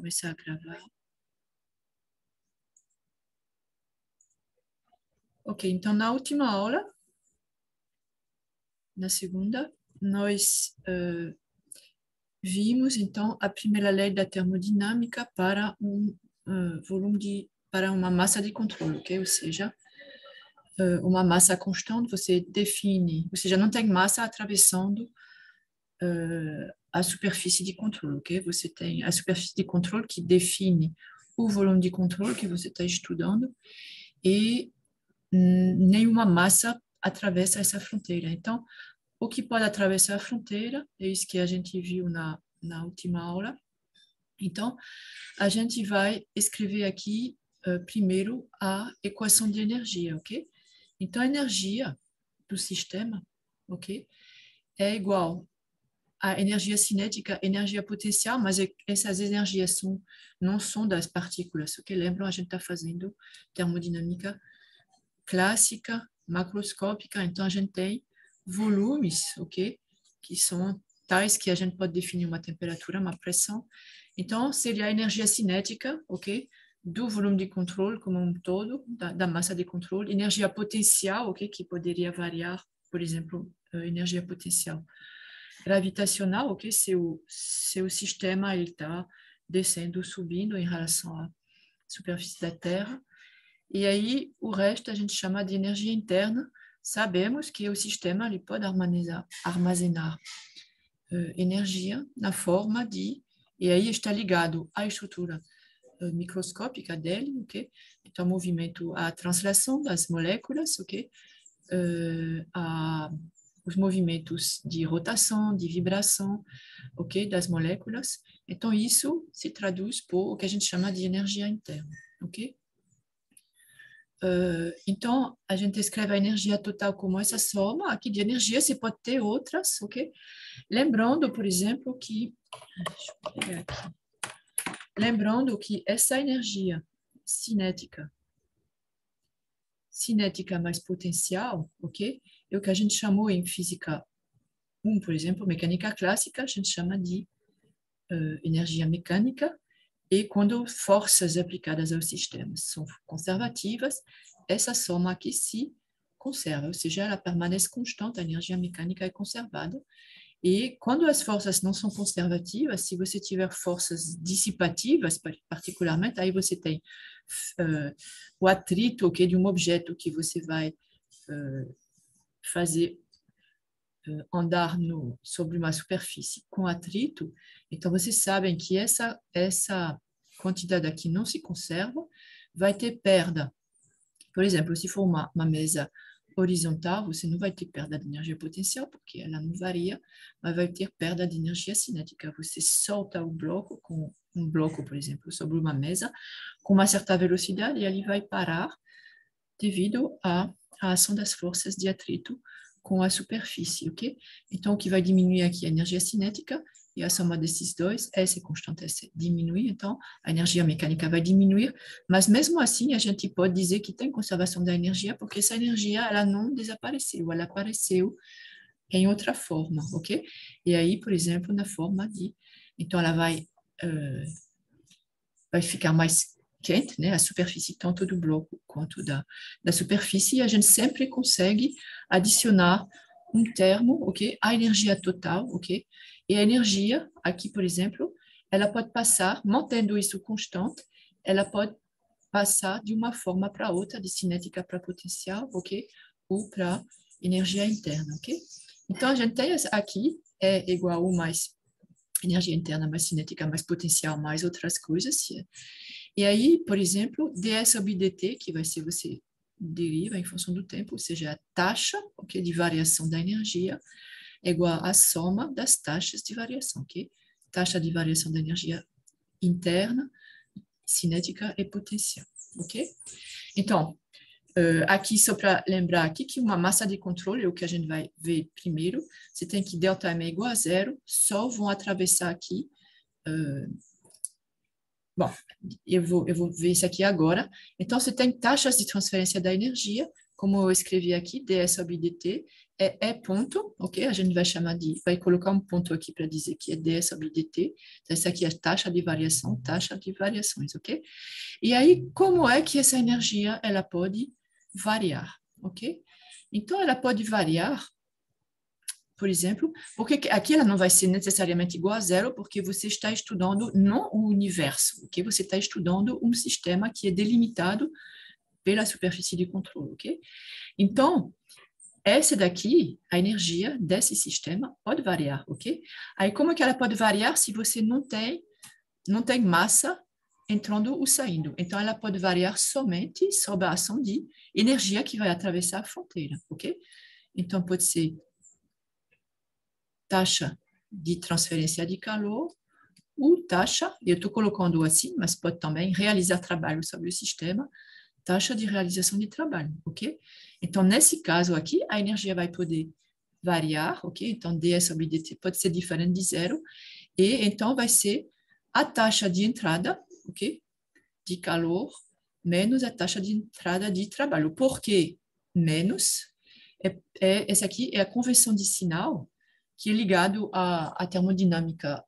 começar a gravar. Ok, então na última aula, na segunda, nós vimos então a primeira lei da termodinâmica para para uma massa de controle, ok? Ou seja, uma massa constante, você define, ou seja, não tem massa atravessando a superfície de controle, ok? Você tem a superfície de controle que define o volume de controle que você está estudando e nenhuma massa atravessa essa fronteira. Então, o que pode atravessar a fronteira é isso que a gente viu na última aula. Então, a gente vai escrever aqui primeiro a equação de energia, ok? Então, a energia do sistema, ok, é igual à energia cinética, energia potencial, mas essas energias não são das partículas, ok? Lembram, a gente está fazendo termodinâmica clássica, macroscópica, então a gente tem volumes, ok? Que são tais que a gente pode definir uma temperatura, uma pressão. Então, seria a energia cinética, ok? Do volume de controle como um todo, da massa de controle. Energia potencial, ok? Que poderia variar, por exemplo, energia potencial gravitacional, ok? Se o sistema está descendo, subindo em relação à superfície da Terra. E aí, o resto a gente chama de energia interna. Sabemos que o sistema ele pode armazenar energia na forma de... E aí está ligado à estrutura microscópica dele, ok? Então, movimento, a translação das moléculas, ok? Os movimentos de rotação, de vibração, ok? Das moléculas. Então, isso se traduz por o que a gente chama de energia interna, ok? Então, a gente escreve a energia total como essa soma aqui de energia, você pode ter outras, ok? Lembrando, por exemplo, que... Deixa eu pegar aqui. Lembrando que essa energia cinética mais potencial, ok? É o que a gente chamou em física 1, por exemplo, mecânica clássica, a gente chama de energia mecânica, e quando forças aplicadas ao sistema são conservativas, essa soma aqui se conserva, ou seja, ela permanece constante, a energia mecânica é conservada. E quando as forças não são conservativas, se você tiver forças dissipativas, particularmente, aí você tem o atrito, okay, de um objeto que você vai fazer andar sobre uma superfície com atrito. Então, vocês sabem que essa quantidade aqui não se conserva, vai ter perda. Por exemplo, se for uma mesa horizontal, você não vai ter perda de energia potencial, porque ela não varia, mas vai ter perda de energia cinética. Você solta o bloco, por exemplo, sobre uma mesa, com uma certa velocidade, e ele vai parar devido à ação das forças de atrito com a superfície, ok? Então, o que vai diminuir aqui é a energia cinética, e a soma desses dois, essa constante, essa diminui, então a energia mecânica vai diminuir, mas mesmo assim a gente pode dizer que tem conservação da energia, porque essa energia ela não desapareceu, ela apareceu em outra forma, ok? E aí, por exemplo, na forma de... Então, ela vai ficar mais quente, né? A superfície tanto do bloco quanto da superfície, e a gente sempre consegue adicionar um termo, ok? A energia total, ok? E a energia, aqui, por exemplo, ela pode passar, mantendo isso constante, ela pode passar de uma forma para outra, de cinética para potencial, ok? Ou para energia interna, ok? Então, a gente tem aqui, é igual a 1 mais energia interna, mais cinética, mais potencial, mais outras coisas. E aí, por exemplo, ds sobre dt, que vai ser você deriva em função do tempo, ou seja, a taxa, ok, de variação da energia é igual à soma das taxas de variação, ok? Taxa de variação da energia interna, cinética e potencial, ok? Então, aqui, só para lembrar aqui que uma massa de controle, o que a gente vai ver primeiro, você tem que ΔM é igual a zero, só vão atravessar aqui... Bom, eu vou ver isso aqui agora. Então, você tem taxas de transferência da energia, como eu escrevi aqui, ds sobre dt, é ponto, ok? A gente vai chamar de, vai colocar um ponto aqui para dizer que é d sobre dt. Então, essa aqui é a taxa de variações, ok? E aí, como é que essa energia, ela pode variar, ok? Então, ela pode variar, por exemplo, porque aqui ela não vai ser necessariamente igual a zero, porque você está estudando não o universo, ok? Você está estudando um sistema que é delimitado pela superfície de controle, ok? Então, essa daqui, a energia desse sistema pode variar, ok? Aí, como é que ela pode variar se você não tem massa entrando ou saindo? Então, ela pode variar somente sob a ação de energia que vai atravessar a fronteira, ok? Então, pode ser taxa de transferência de calor ou taxa, eu estou colocando assim, mas pode também realizar trabalho sobre o sistema, taxa de realização de trabalho, ok? Então, nesse caso aqui, a energia vai poder variar, ok? Então, dE sobre dt pode ser diferente de zero, e então vai ser a taxa de entrada, ok? De calor, menos a taxa de entrada de trabalho. Por que menos? Essa aqui é a conversão de sinal que é ligado à termodinâmica,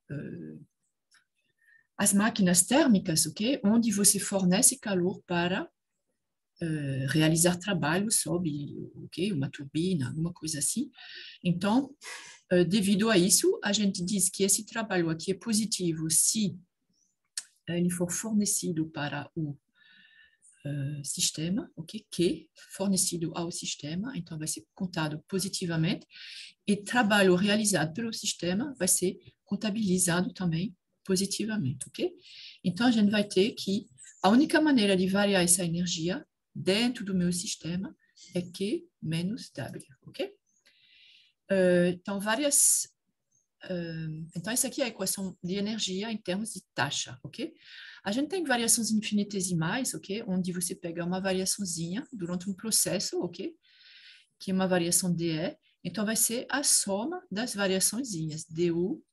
às máquinas térmicas, ok? Onde você fornece calor para realizar trabalho sobre, ok? Uma turbina, alguma coisa assim. Então, devido a isso, a gente diz que esse trabalho aqui é positivo se ele for fornecido para o sistema, ok? Que fornecido ao sistema, então vai ser contado positivamente, e trabalho realizado pelo sistema vai ser contabilizado também positivamente, ok? Então, a gente vai ter que a única maneira de variar essa energia dentro do meu sistema é Q menos W, ok? Então, então, essa aqui é a equação de energia em termos de taxa, ok? A gente tem variações infinitesimais, ok? Onde você pega uma variaçãozinha durante um processo, ok? Que é uma variação dE. Então, vai ser a soma das variaçõezinhas, du,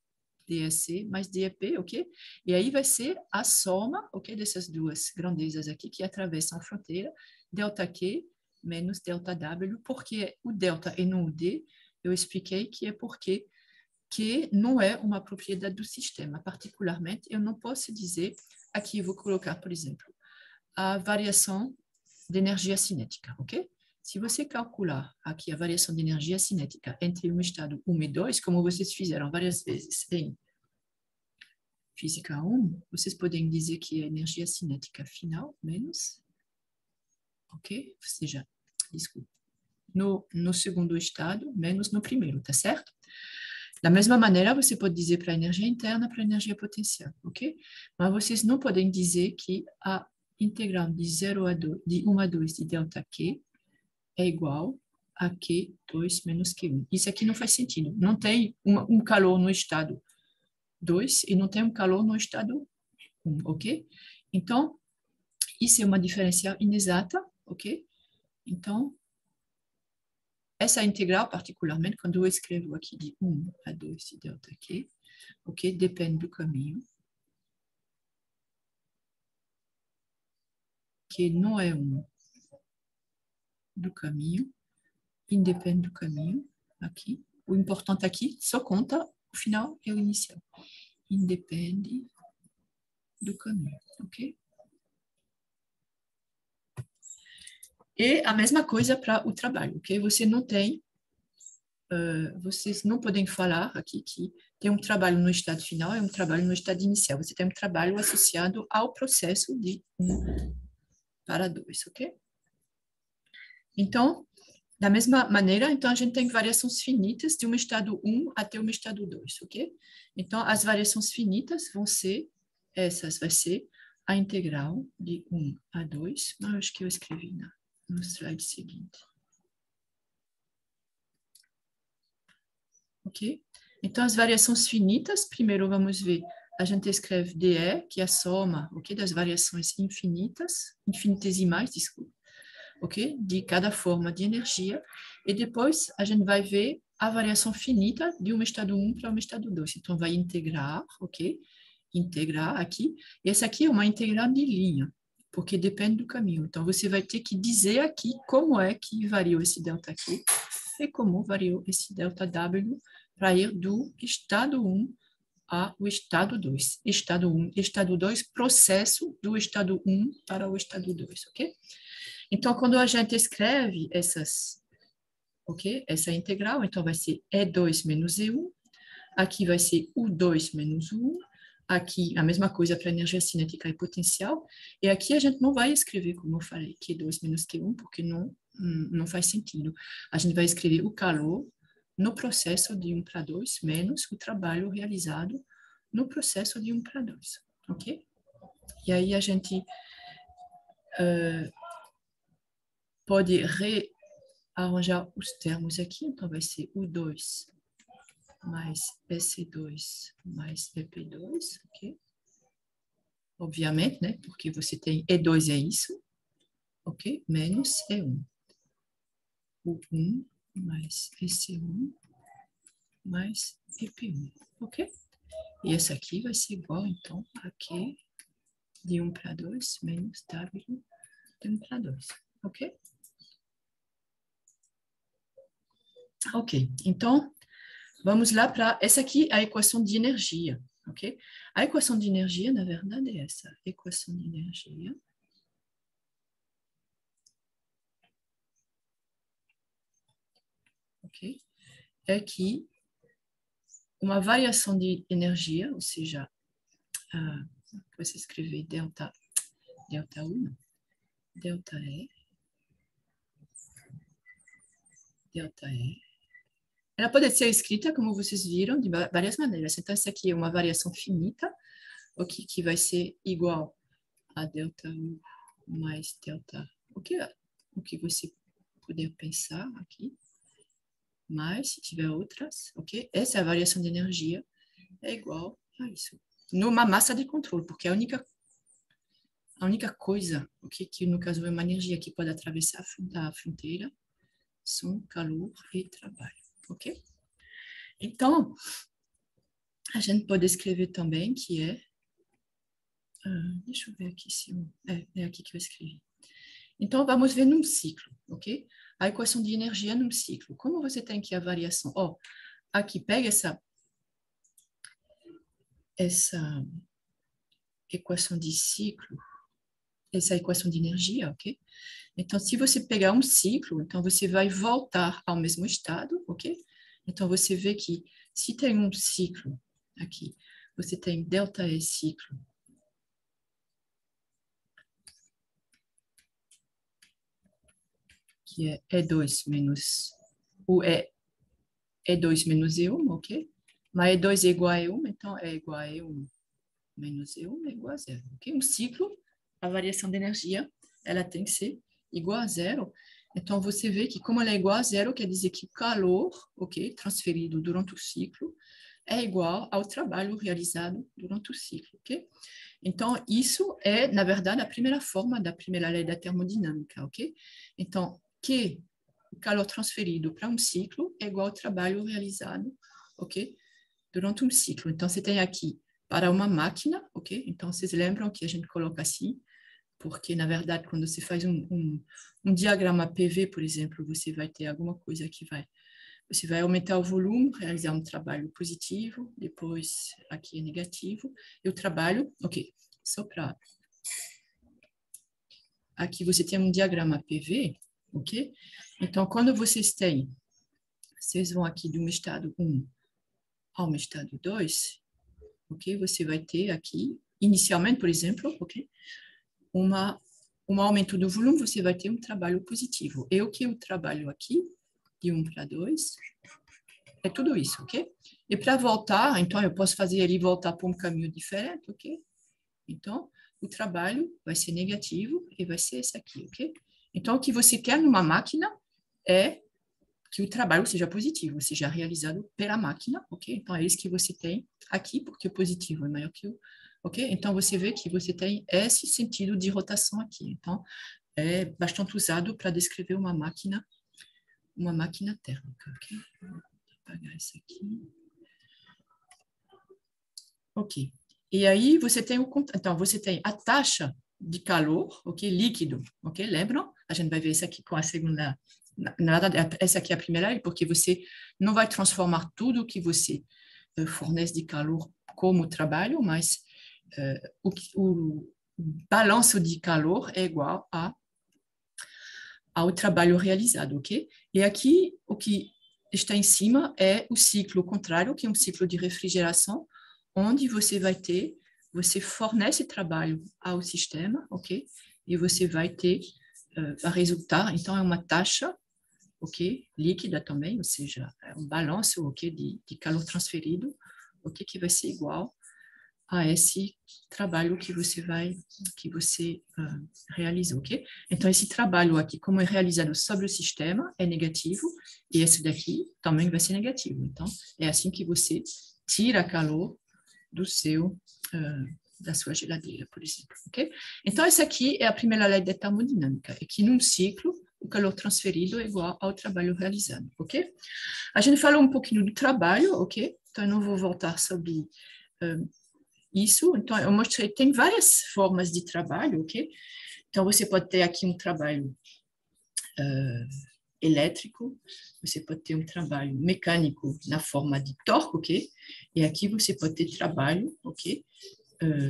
dSc mais dEp, ok? E aí vai ser a soma, ok? Dessas duas grandezas aqui que atravessam a fronteira, ΔQ menos ΔW, porque o delta e não o D, eu expliquei que é porque que não é uma propriedade do sistema. Particularmente, eu não posso dizer, aqui eu vou colocar, por exemplo, a variação de energia cinética, ok? Se você calcular aqui a variação de energia cinética entre um estado 1 e 2, como vocês fizeram várias vezes em Física 1, vocês podem dizer que a energia cinética final menos, ok? Ou seja, desculpa, no segundo estado menos no primeiro, tá certo? Da mesma maneira, você pode dizer para a energia interna, para a energia potencial, ok? Mas vocês não podem dizer que a integral de 0 a 2, de 1 a 2 de ΔQ é igual a Q2 menos Q1. Isso aqui não faz sentido. Não tem um calor no estado 2 e não tem um calor no estado 1, ok? Então, isso é uma diferencial inexata, ok? Então, essa integral, particularmente, quando eu escrevo aqui de 1 a 2 de ΔQ, ok? Depende do caminho, que não é 1 do caminho, independe do caminho, aqui. O importante aqui só conta o final e o inicial. Independe do caminho, ok? E a mesma coisa para o trabalho, ok? Vocês não podem falar aqui que tem um trabalho no estado final e um trabalho no estado inicial. Você tem um trabalho associado ao processo de 1 para 2, ok? Então, da mesma maneira, então a gente tem variações finitas de um estado 1 até um estado 2, ok? Então, as variações finitas vão ser, essas vai ser a integral de 1 a 2, mas acho que eu escrevi no slide seguinte. Ok? Então, as variações finitas, primeiro vamos ver, a gente escreve dE, que é a soma, ok, das variações infinitesimais, desculpa, ok, de cada forma de energia, e depois a gente vai ver a variação finita de um estado 1 para um estado 2. Então, vai integrar, ok, integrar aqui, e essa aqui é uma integral de linha, porque depende do caminho. Então, você vai ter que dizer aqui como é que variou esse delta aqui, e como variou esse ΔW para ir do estado 1 ao estado 2. Estado 1, estado 2, processo do estado 1 para o estado 2, ok? Então, quando a gente escreve essa integral, então vai ser E2 menos E1, aqui vai ser U2 menos U1, aqui a mesma coisa para energia cinética e potencial, e aqui a gente não vai escrever, como eu falei, Q2 menos Q1, porque não faz sentido. A gente vai escrever o calor no processo de 1 para 2, menos o trabalho realizado no processo de 1 para 2, ok? E aí a gente pode rearranjar os termos aqui, então vai ser U2 mais SC2 mais EP2, ok? Obviamente, né? Porque você tem E2 é isso, ok? Menos E1. U1 mais EC1 mais EP1, ok? E essa aqui vai ser igual, então, a Q de 1 para 2 menos W de 1 para 2, ok? Ok, então, vamos lá para essa aqui, a equação de energia, ok? A equação de energia, na verdade, é essa. Equação de energia. Ok? É que uma variação de energia, ou seja, você escrever delta U, delta E, ela pode ser escrita, como vocês viram, de várias maneiras. Então, essa aqui é uma variação finita, okay, que vai ser igual a delta U mais delta, o que você puder pensar aqui, mas se tiver outras, ok? Essa é a variação de energia, é igual a isso. Numa massa de controle, porque a única coisa, okay, que no caso é uma energia que pode atravessar a fronteira, são calor e trabalho, ok? Então, a gente pode escrever também que é... deixa eu ver aqui se... É aqui que eu escrevi. Então, vamos ver num ciclo, ok? A equação de energia num ciclo. Como você tem aqui a variação? Ó, aqui, pega essa equação de ciclo, essa equação de energia, ok? Então, se você pegar um ciclo, então você vai voltar ao mesmo estado, ok? Então, você vê que se tem um ciclo aqui, você tem delta E ciclo, que é E2 menos o E2 menos E1, ok? Mas E2 é igual a E1, então é igual a E1 menos E1 é igual a zero, ok? Um ciclo, a variação de energia, ela tem que ser igual a zero. Então, você vê que como ela é igual a zero, quer dizer que o calor, ok, transferido durante o ciclo, é igual ao trabalho realizado durante o ciclo, ok? Então, isso é, na verdade, a primeira forma da primeira lei da termodinâmica, ok? Então, que o calor transferido para um ciclo é igual ao trabalho realizado, ok? Durante um ciclo. Então, você tem aqui para uma máquina, ok? Então, vocês lembram que a gente coloca assim, porque, na verdade, quando você faz um diagrama PV, por exemplo, você vai ter alguma coisa que você vai aumentar o volume, realizar um trabalho positivo, depois aqui é negativo, e o trabalho, ok, soprar. Aqui você tem um diagrama PV, ok? Então, quando vocês vão aqui de um estado 1 ao um estado 2, ok? Você vai ter aqui, inicialmente, por exemplo, ok? Um aumento do volume, você vai ter um trabalho positivo. E o que eu trabalho aqui, de 1 para 2, é tudo isso, ok? E para voltar, então eu posso fazer ele voltar para um caminho diferente, ok? Então, o trabalho vai ser negativo e vai ser esse aqui, ok? Então, o que você quer numa máquina é que o trabalho seja positivo, seja realizado pela máquina, ok? Então, é isso que você tem aqui, porque o positivo é maior que o... Ok? Então, você vê que você tem esse sentido de rotação aqui. Então, é bastante usado para descrever uma máquina térmica, ok? Vou apagar isso aqui. Ok. E aí, você tem então, você tem a taxa de calor, ok? Líquido, ok? Lembram? A gente vai ver isso aqui com a segunda Na verdade, essa aqui é a primeira lei, porque você não vai transformar tudo que você fornece de calor como trabalho, mas o balanço de calor é igual ao trabalho realizado, ok? E aqui, o que está em cima é o ciclo contrário, que é um ciclo de refrigeração, onde você fornece trabalho ao sistema, ok? E você vai resultar, então, é uma taxa, ok? Líquida também, ou seja, é um balanço, ok? De calor transferido, ok? Que vai ser igual a esse trabalho que você realizou, ok? Então, esse trabalho aqui, como é realizado sobre o sistema, é negativo, e esse daqui também vai ser negativo. Então, é assim que você tira calor da sua geladeira, por exemplo, ok? Então, essa aqui é a primeira lei da termodinâmica, é que num ciclo, o calor transferido é igual ao trabalho realizado, ok? A gente falou um pouquinho do trabalho, ok? Então, eu não vou voltar sobre isso. Então, eu mostrei, tem várias formas de trabalho, ok? Então, você pode ter aqui um trabalho elétrico, você pode ter um trabalho mecânico na forma de torque, ok? E aqui você pode ter trabalho, ok?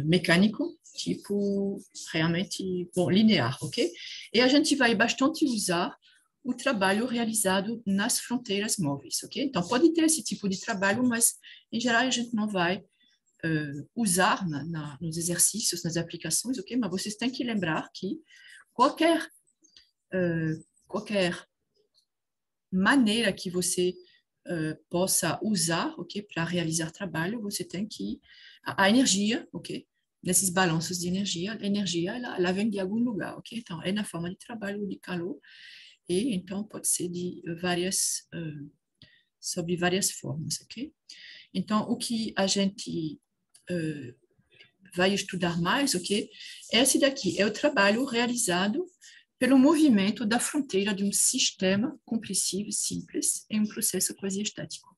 Mecânico, tipo, realmente, bom, linear, ok? E a gente vai bastante usar o trabalho realizado nas fronteiras móveis, ok? Então, pode ter esse tipo de trabalho, mas, em geral, a gente não vai usar nos exercícios, nas aplicações, ok? Mas vocês têm que lembrar que qualquer maneira que você possa usar, ok, para realizar trabalho, você tem que a energia, ok, nesses balanços de energia, a energia ela vem de algum lugar, ok? Então é na forma de trabalho de calor e então pode ser de sobre várias formas, ok? Então o que a gente vai estudar mais, ok? Esse daqui é o trabalho realizado pelo movimento da fronteira de um sistema compressivo simples em um processo quasi-estático.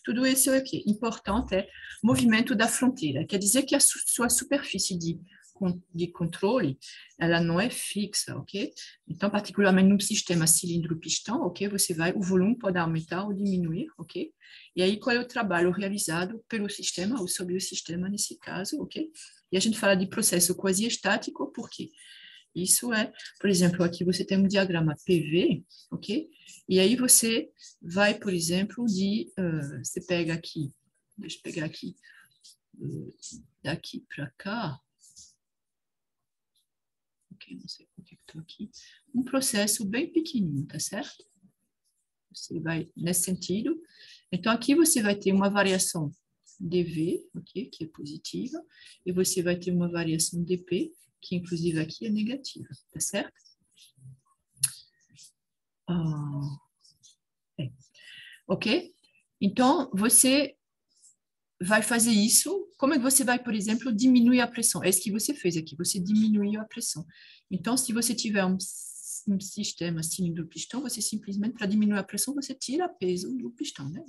Tudo isso é aqui. Importante é movimento da fronteira. Quer dizer que a sua superfície de controle, ela não é fixa, ok? Então, particularmente no sistema cilindro-pistão, ok? O volume pode aumentar ou diminuir, ok? E aí, qual é o trabalho realizado pelo sistema ou sobre o sistema nesse caso, ok? E a gente fala de processo quasi-estático porque isso é, por exemplo, aqui você tem um diagrama PV, ok? E aí você vai, por exemplo, você pega aqui, deixa eu pegar aqui, daqui para cá, ok, não sei por que estou aqui, um processo bem pequenininho, tá certo? Você vai nesse sentido. Então, aqui você vai ter uma variação dV, ok, que é positiva, e você vai ter uma variação dP, que inclusive aqui é negativa, tá certo? Ok? Então, você vai fazer isso. Como é que você vai, por exemplo, diminuir a pressão? É isso que você fez aqui, você diminuiu a pressão. Então, se você tiver um sistema cilindro-pistão, você simplesmente, para diminuir a pressão, você tira peso do pistão, né?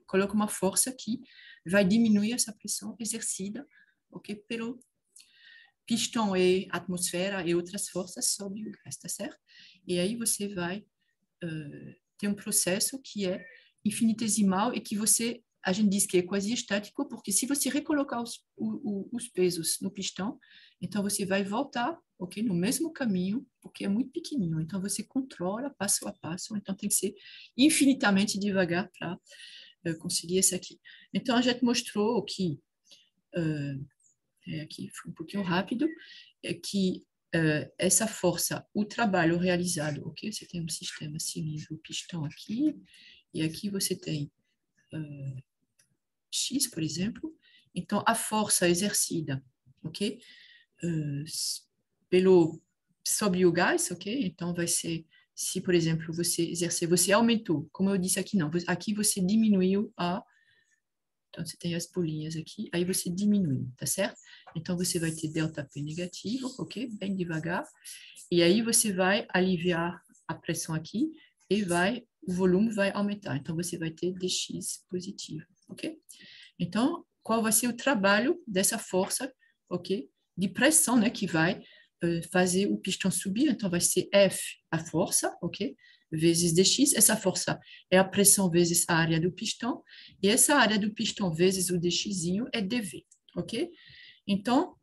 Coloca uma força que vai diminuir essa pressão exercida, ok? Pelo pistão e atmosfera e outras forças sobre o gás, tá certo? E aí você vai ter um processo que é infinitesimal e que a gente diz que é quase estático, porque se você recolocar os pesos no pistão, então você vai voltar, ok, no mesmo caminho, porque é muito pequenininho. Então você controla passo a passo, então tem que ser infinitamente devagar para conseguir isso aqui. Então a gente mostrou que aqui foi um pouquinho rápido, que essa força, o trabalho realizado, ok? Você tem um sistema cilindro, pistão aqui, e aqui você tem X, por exemplo. Então, a força exercida, ok? Sobre o gás, ok? Então, vai ser, se, por exemplo, você aumentou, como eu disse aqui, não, aqui você diminuiu então, você tem as bolinhas aqui, aí você diminui, tá certo? Então, você vai ter ΔP negativo, ok? Bem devagar. E aí, você vai aliviar a pressão aqui e o volume vai aumentar. Então, você vai ter dx positivo, ok? Então, qual vai ser o trabalho dessa força, ok? De pressão, né? Que vai fazer o pistão subir. Então, vai ser F, a força, ok? vezes dx, essa força é a pressão vezes a área do pistão, e essa área do pistão vezes o dxzinho é dv, ok? Então,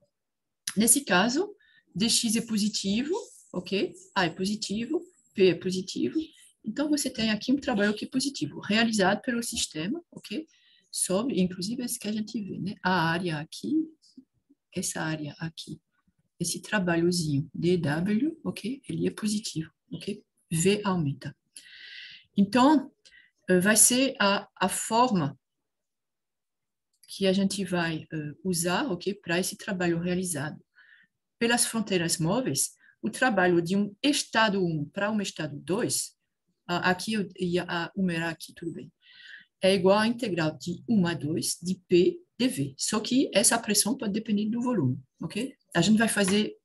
nesse caso, dx é positivo, ok? A é positivo, P é positivo, então você tem aqui um trabalho que é positivo, realizado pelo sistema, ok? Sobre, inclusive, esse que a gente vê, né? A área aqui, essa área aqui, esse trabalhozinho dW, ok? Ele é positivo, ok? V aumenta. Então, vai ser a forma que a gente vai usar, ok? Para esse trabalho realizado pelas fronteiras móveis, o trabalho de um estado 1 para um estado 2, aqui eu ia numerar aqui, tudo bem, é igual à integral de 1 a 2 de P dV. Só que essa pressão pode depender do volume, ok? A gente vai fazer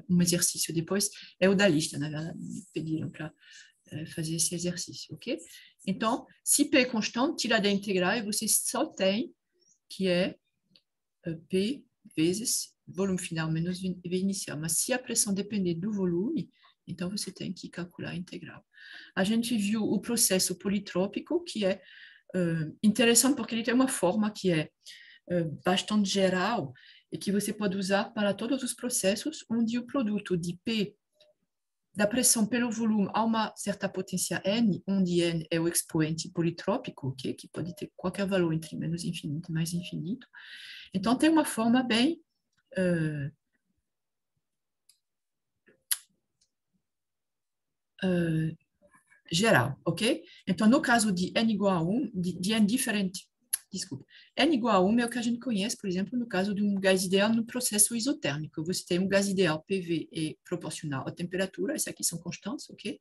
um exercício depois, é o da lista, na verdade, me pediram para fazer esse exercício, ok? Então, se P é constante, tira da integral e você só tem que é P vezes volume final menos V inicial. Mas se a pressão depender do volume, então você tem que calcular a integral. A gente viu o processo politrópico, que é interessante porque ele tem uma forma que é bastante geral e que você pode usar para todos os processos onde o produto de P da pressão pelo volume a uma certa potência N, onde N é o expoente politrópico, okay? Que pode ter qualquer valor entre menos infinito e mais infinito. Então, tem uma forma bem geral, ok? Então, no caso de N igual a 1, de N diferente, desculpa, N igual a 1 é o que a gente conhece, por exemplo, no caso de um gás ideal no processo isotérmico. Você tem um gás ideal PV é proporcional à temperatura, essas aqui são constantes, ok?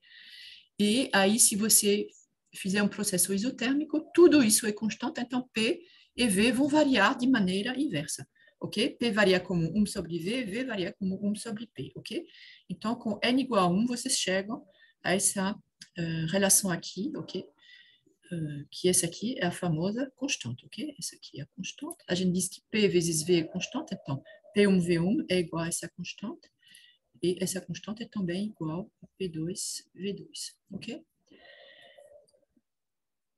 E aí, se você fizer um processo isotérmico, tudo isso é constante, então P e V vão variar de maneira inversa, ok? P varia como 1 sobre V, V varia como 1 sobre P, ok? Então, com N igual a 1, vocês chegam a essa relação aqui, ok? Que essa aqui é a famosa constante, ok? Essa aqui é a constante. A gente diz que P vezes V é constante, então P1V1 é igual a essa constante, e essa constante é também igual a P2V2, ok?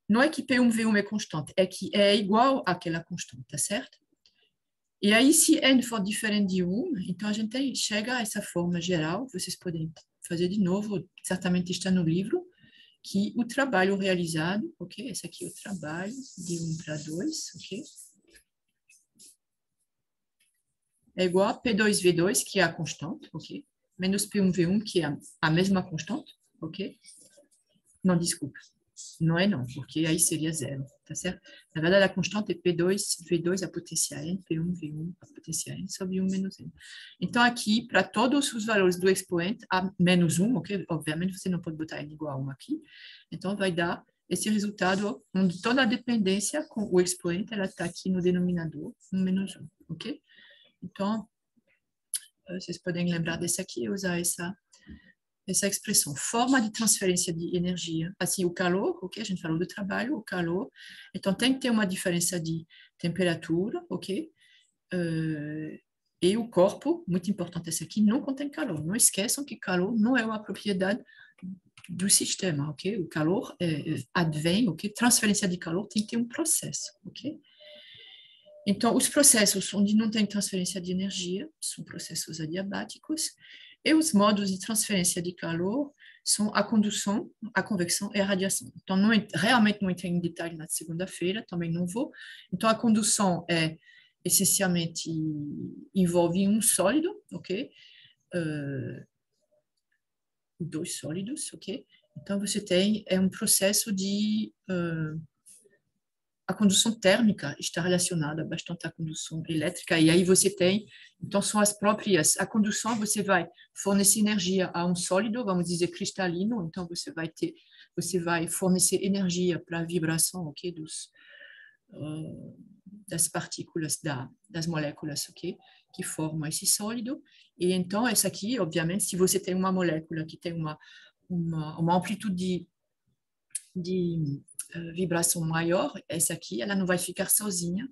Não é que P1V1 é constante, é que é igual àquela constante, tá certo? E aí, se N for diferente de 1, então a gente chega a essa forma geral, vocês podem fazer de novo, certamente está no livro, que o trabalho realizado, ok? Esse aqui é o trabalho de 1 para 2, ok? É igual a P2V2, que é a constante, ok? Menos P1V1, que é a mesma constante, ok? Não, desculpa. Não é não, porque aí seria zero, tá certo? Na verdade, a constante é P2V2, a potência N, P1V1, a potência N, sobre 1 menos N. Então, aqui, para todos os valores do expoente, a menos 1, ok? Obviamente, você não pode botar N igual a 1 aqui. Então, vai dar esse resultado onde toda a dependência com o expoente, ela está aqui no denominador, 1 menos 1, ok? Então, vocês podem lembrar desse aqui e usar essa expressão, forma de transferência de energia. Assim, o calor, ok? A gente falou do trabalho, o calor. Então, tem que ter uma diferença de temperatura, ok? E o corpo, muito importante esse aqui, não contém calor. Não esqueçam que calor não é uma propriedade do sistema, ok? O calor advém, ok? Transferência de calor tem que ter um processo, ok? Então, os processos onde não tem transferência de energia são processos adiabáticos, e os modos de transferência de calor são a condução, a convecção e a radiação. Então, realmente não entrei em detalhe na segunda-feira, também não vou. Então, a condução essencialmente envolve um sólido, ok? Dois sólidos, ok? Então, você tem um processo de a condução térmica está relacionada bastante à condução elétrica, e aí você tem, então são as próprias, a condução você vai fornecer energia a um sólido, vamos dizer cristalino, então você vai fornecer energia para a vibração, ok, das partículas das moléculas, ok, que formam esse sólido, e então essa aqui, obviamente, se você tem uma molécula que tem uma amplitude de vibração maior, essa aqui, ela não vai ficar sozinha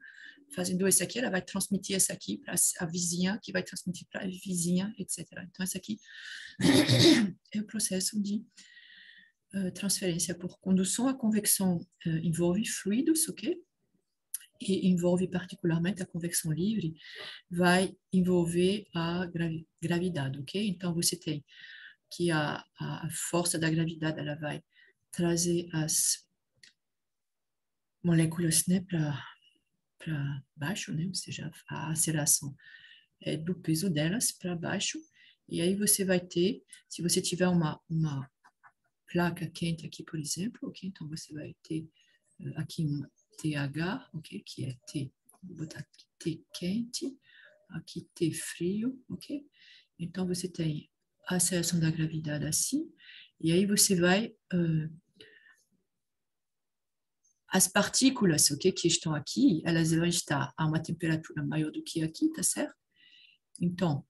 fazendo isso aqui, ela vai transmitir essa aqui para a vizinha, que vai transmitir para a vizinha, etc. Então, essa aqui é o processo de transferência por condução. A convecção envolve fluidos, ok? E envolve particularmente a convecção livre, vai envolver a gravidade, ok? Então, você tem que a força da gravidade, ela vai trazer as moléculas, né, para baixo, né? Ou seja, a aceleração é do peso delas para baixo, e aí você vai ter, se você tiver uma placa quente aqui, por exemplo, ok? Então você vai ter aqui uma TH, ok? Que é T, vou botar aqui T quente, aqui T frio, ok? Então você tem a aceleração da gravidade assim, e aí você vai as partículas, ok, que estão aqui, elas vão estar a uma temperatura maior do que aqui, tá certo? Então,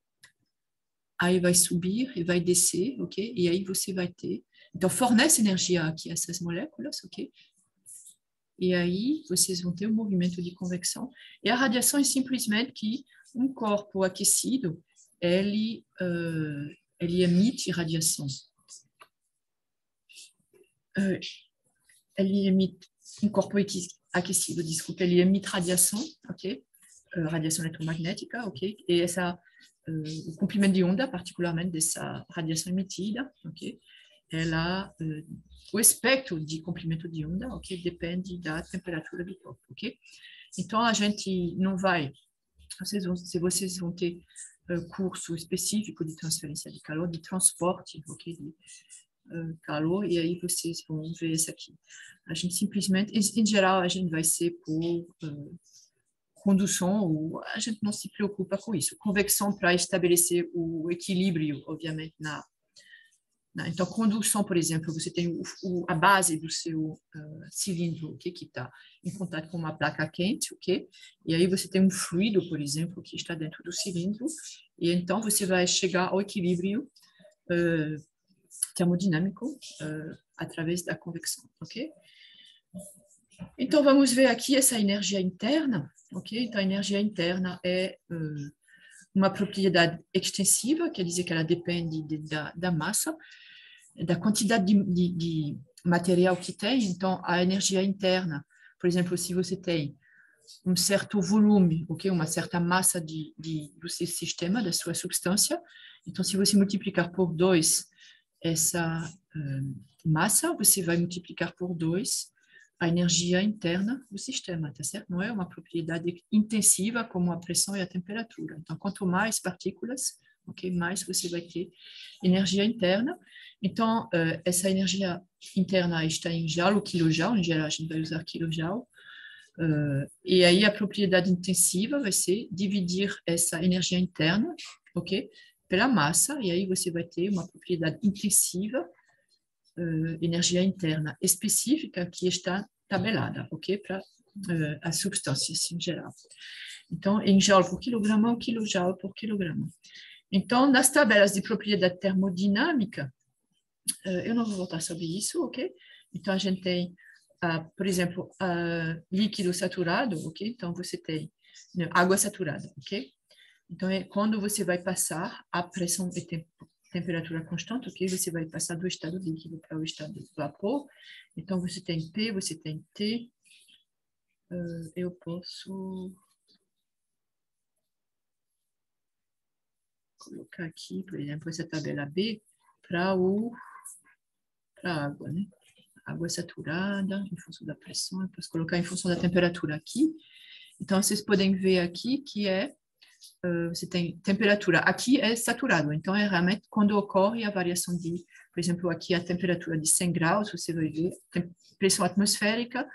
aí vai subir e vai descer, ok? E aí você vai ter... Então, fornece energia aqui a essas moléculas, ok? E aí vocês vão ter um movimento de convecção. E a radiação é simplesmente que um corpo aquecido, ele emite radiação. Ele emite... Um corpo aquecido, desculpa, ele emite radiação, ok? Radiação eletromagnética, ok? E essa... o comprimento de onda, particularmente dessa radiação emitida, ok? Ela, o espectro de comprimento de onda, ok? Depende da temperatura do corpo, ok? Então, a gente não vai... Se vocês vão ter curso específico de transferência de calor, de transporte, ok? De calor, e aí vocês vão ver isso aqui. A gente simplesmente... Em geral, a gente vai ser por... condução, ou a gente não se preocupa com isso. Convecção para estabelecer o equilíbrio, obviamente, então, condução, por exemplo, você tem a base do seu cilindro, okay, que está em contato com uma placa quente, ok? E aí você tem um fluido, por exemplo, que está dentro do cilindro, e então você vai chegar ao equilíbrio termodinâmico através da convecção, ok? Então, vamos ver aqui essa energia interna, ok? Então, a energia interna é uma propriedade extensiva, quer dizer que ela depende da massa, da quantidade de material que tem. Então, a energia interna, por exemplo, se você tem um certo volume, ok? Uma certa massa do seu sistema, da sua substância, então, se você multiplicar por 2 essa massa, você vai multiplicar por 2 a energia interna do sistema, tá certo? Não é uma propriedade intensiva como a pressão e a temperatura. Então, quanto mais partículas, ok, mais você vai ter energia interna. Então, essa energia interna está em joule ou quilojoule, em geral a gente vai usar quilojoule, e aí a propriedade intensiva vai ser dividir essa energia interna, ok, pela massa, e aí você vai ter uma propriedade intensiva, energia interna específica que está tabelada, ok, para as substâncias em geral. Então, em joule por quilograma ou quilojoule por quilograma. Então, nas tabelas de propriedade termodinâmica, eu não vou voltar sobre isso, ok? Então, a gente tem, por exemplo, líquido saturado, ok? Então, você tem água saturada, ok? Então, quando você vai passar a pressão e temperatura constante, ok? Você vai passar do estado líquido para o estado de vapor. Então, você tem P, você tem T. Eu posso colocar aqui, por exemplo, essa tabela B para a água, né? Água saturada, em função da pressão. Eu posso colocar em função da temperatura aqui. Então, vocês podem ver aqui que você tem temperatura. Aqui é saturado, então é realmente quando ocorre a variação de, por exemplo, aqui a temperatura de 100 graus, você vai ver pressão atmosférica.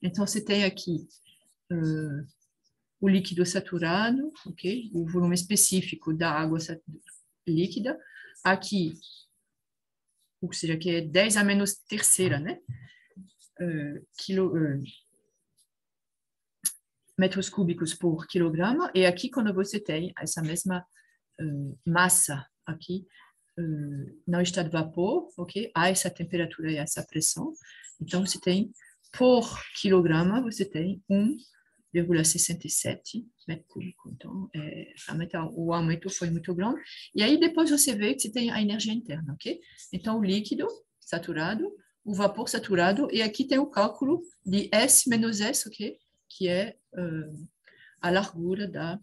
Então, você tem aqui o líquido saturado, ok? O volume específico da água líquida. Aqui, ou seja, que é 10 a menos terceira, né? Metros cúbicos por quilograma, e aqui quando você tem essa mesma massa aqui no estado de vapor, ok? A essa temperatura e essa pressão, então você tem por quilograma, você tem 1,67 metro cúbico. Então, realmente o aumento foi muito grande. E aí depois você vê que você tem a energia interna, ok? Então, o líquido saturado, o vapor saturado, e aqui tem o cálculo de S menos S, ok? Que é a largura da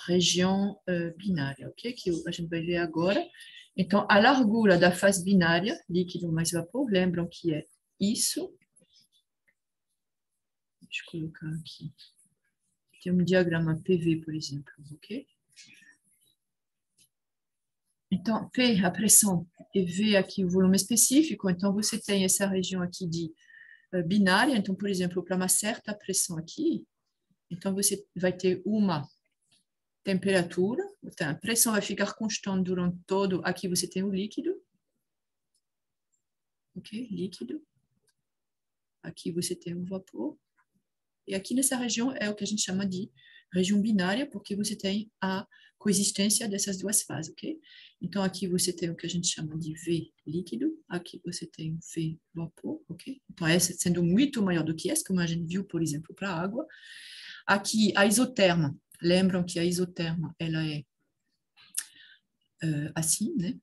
região binária, ok? Que a gente vai ver agora. Então, a largura da fase binária, líquido mais vapor, lembram que é isso. Deixa eu colocar aqui. Tem um diagrama PV, por exemplo, ok? Então, P, a pressão, e V aqui o volume específico. Então, você tem essa região aqui de binária. Então, por exemplo, para uma certa pressão aqui, então você vai ter uma temperatura, então a pressão vai ficar constante durante todo. Aqui você tem o líquido, ok? Líquido. Aqui você tem o vapor. E aqui nessa região é o que a gente chama de região binária, porque você tem a coexistência dessas duas fases, ok? Então, aqui você tem o que a gente chama de V líquido, aqui você tem V vapor, ok? Então, essa sendo muito maior do que essa, como a gente viu, por exemplo, para a água. Aqui, a isoterma. Lembram que a isoterma, ela é assim, né?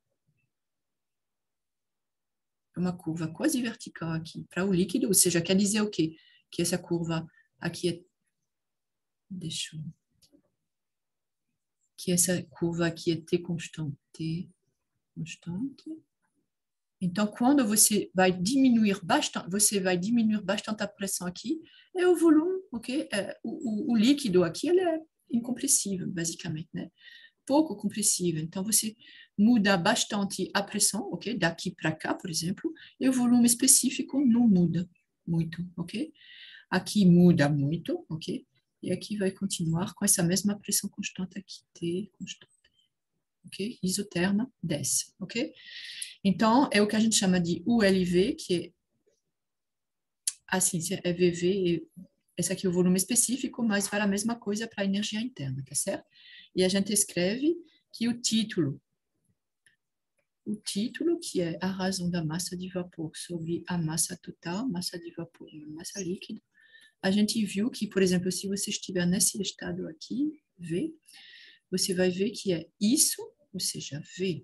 É uma curva quase vertical aqui para o líquido, ou seja, quer dizer o quê? Que essa curva aqui é... Deixa eu... Que essa curva aqui é T constante. T constante. Então, quando você vai diminuir bastante a pressão aqui, e o volume, ok? O líquido aqui, ele é incompressível, basicamente, né? Pouco compressível. Então, você muda bastante a pressão, ok? Daqui para cá, por exemplo, e o volume específico não muda muito, ok? Aqui muda muito, ok? E aqui vai continuar com essa mesma pressão constante aqui, T constante, ok? Isoterma desce, ok? Então, é o que a gente chama de ULV, que é assim, é VV, esse aqui é o volume específico, mas vale a mesma coisa para a energia interna, tá certo? E a gente escreve que o título, que é a razão da massa de vapor sobre a massa total, massa de vapor e massa líquida, a gente viu que, por exemplo, se você estiver nesse estado aqui, V, você vai ver que é isso, ou seja, V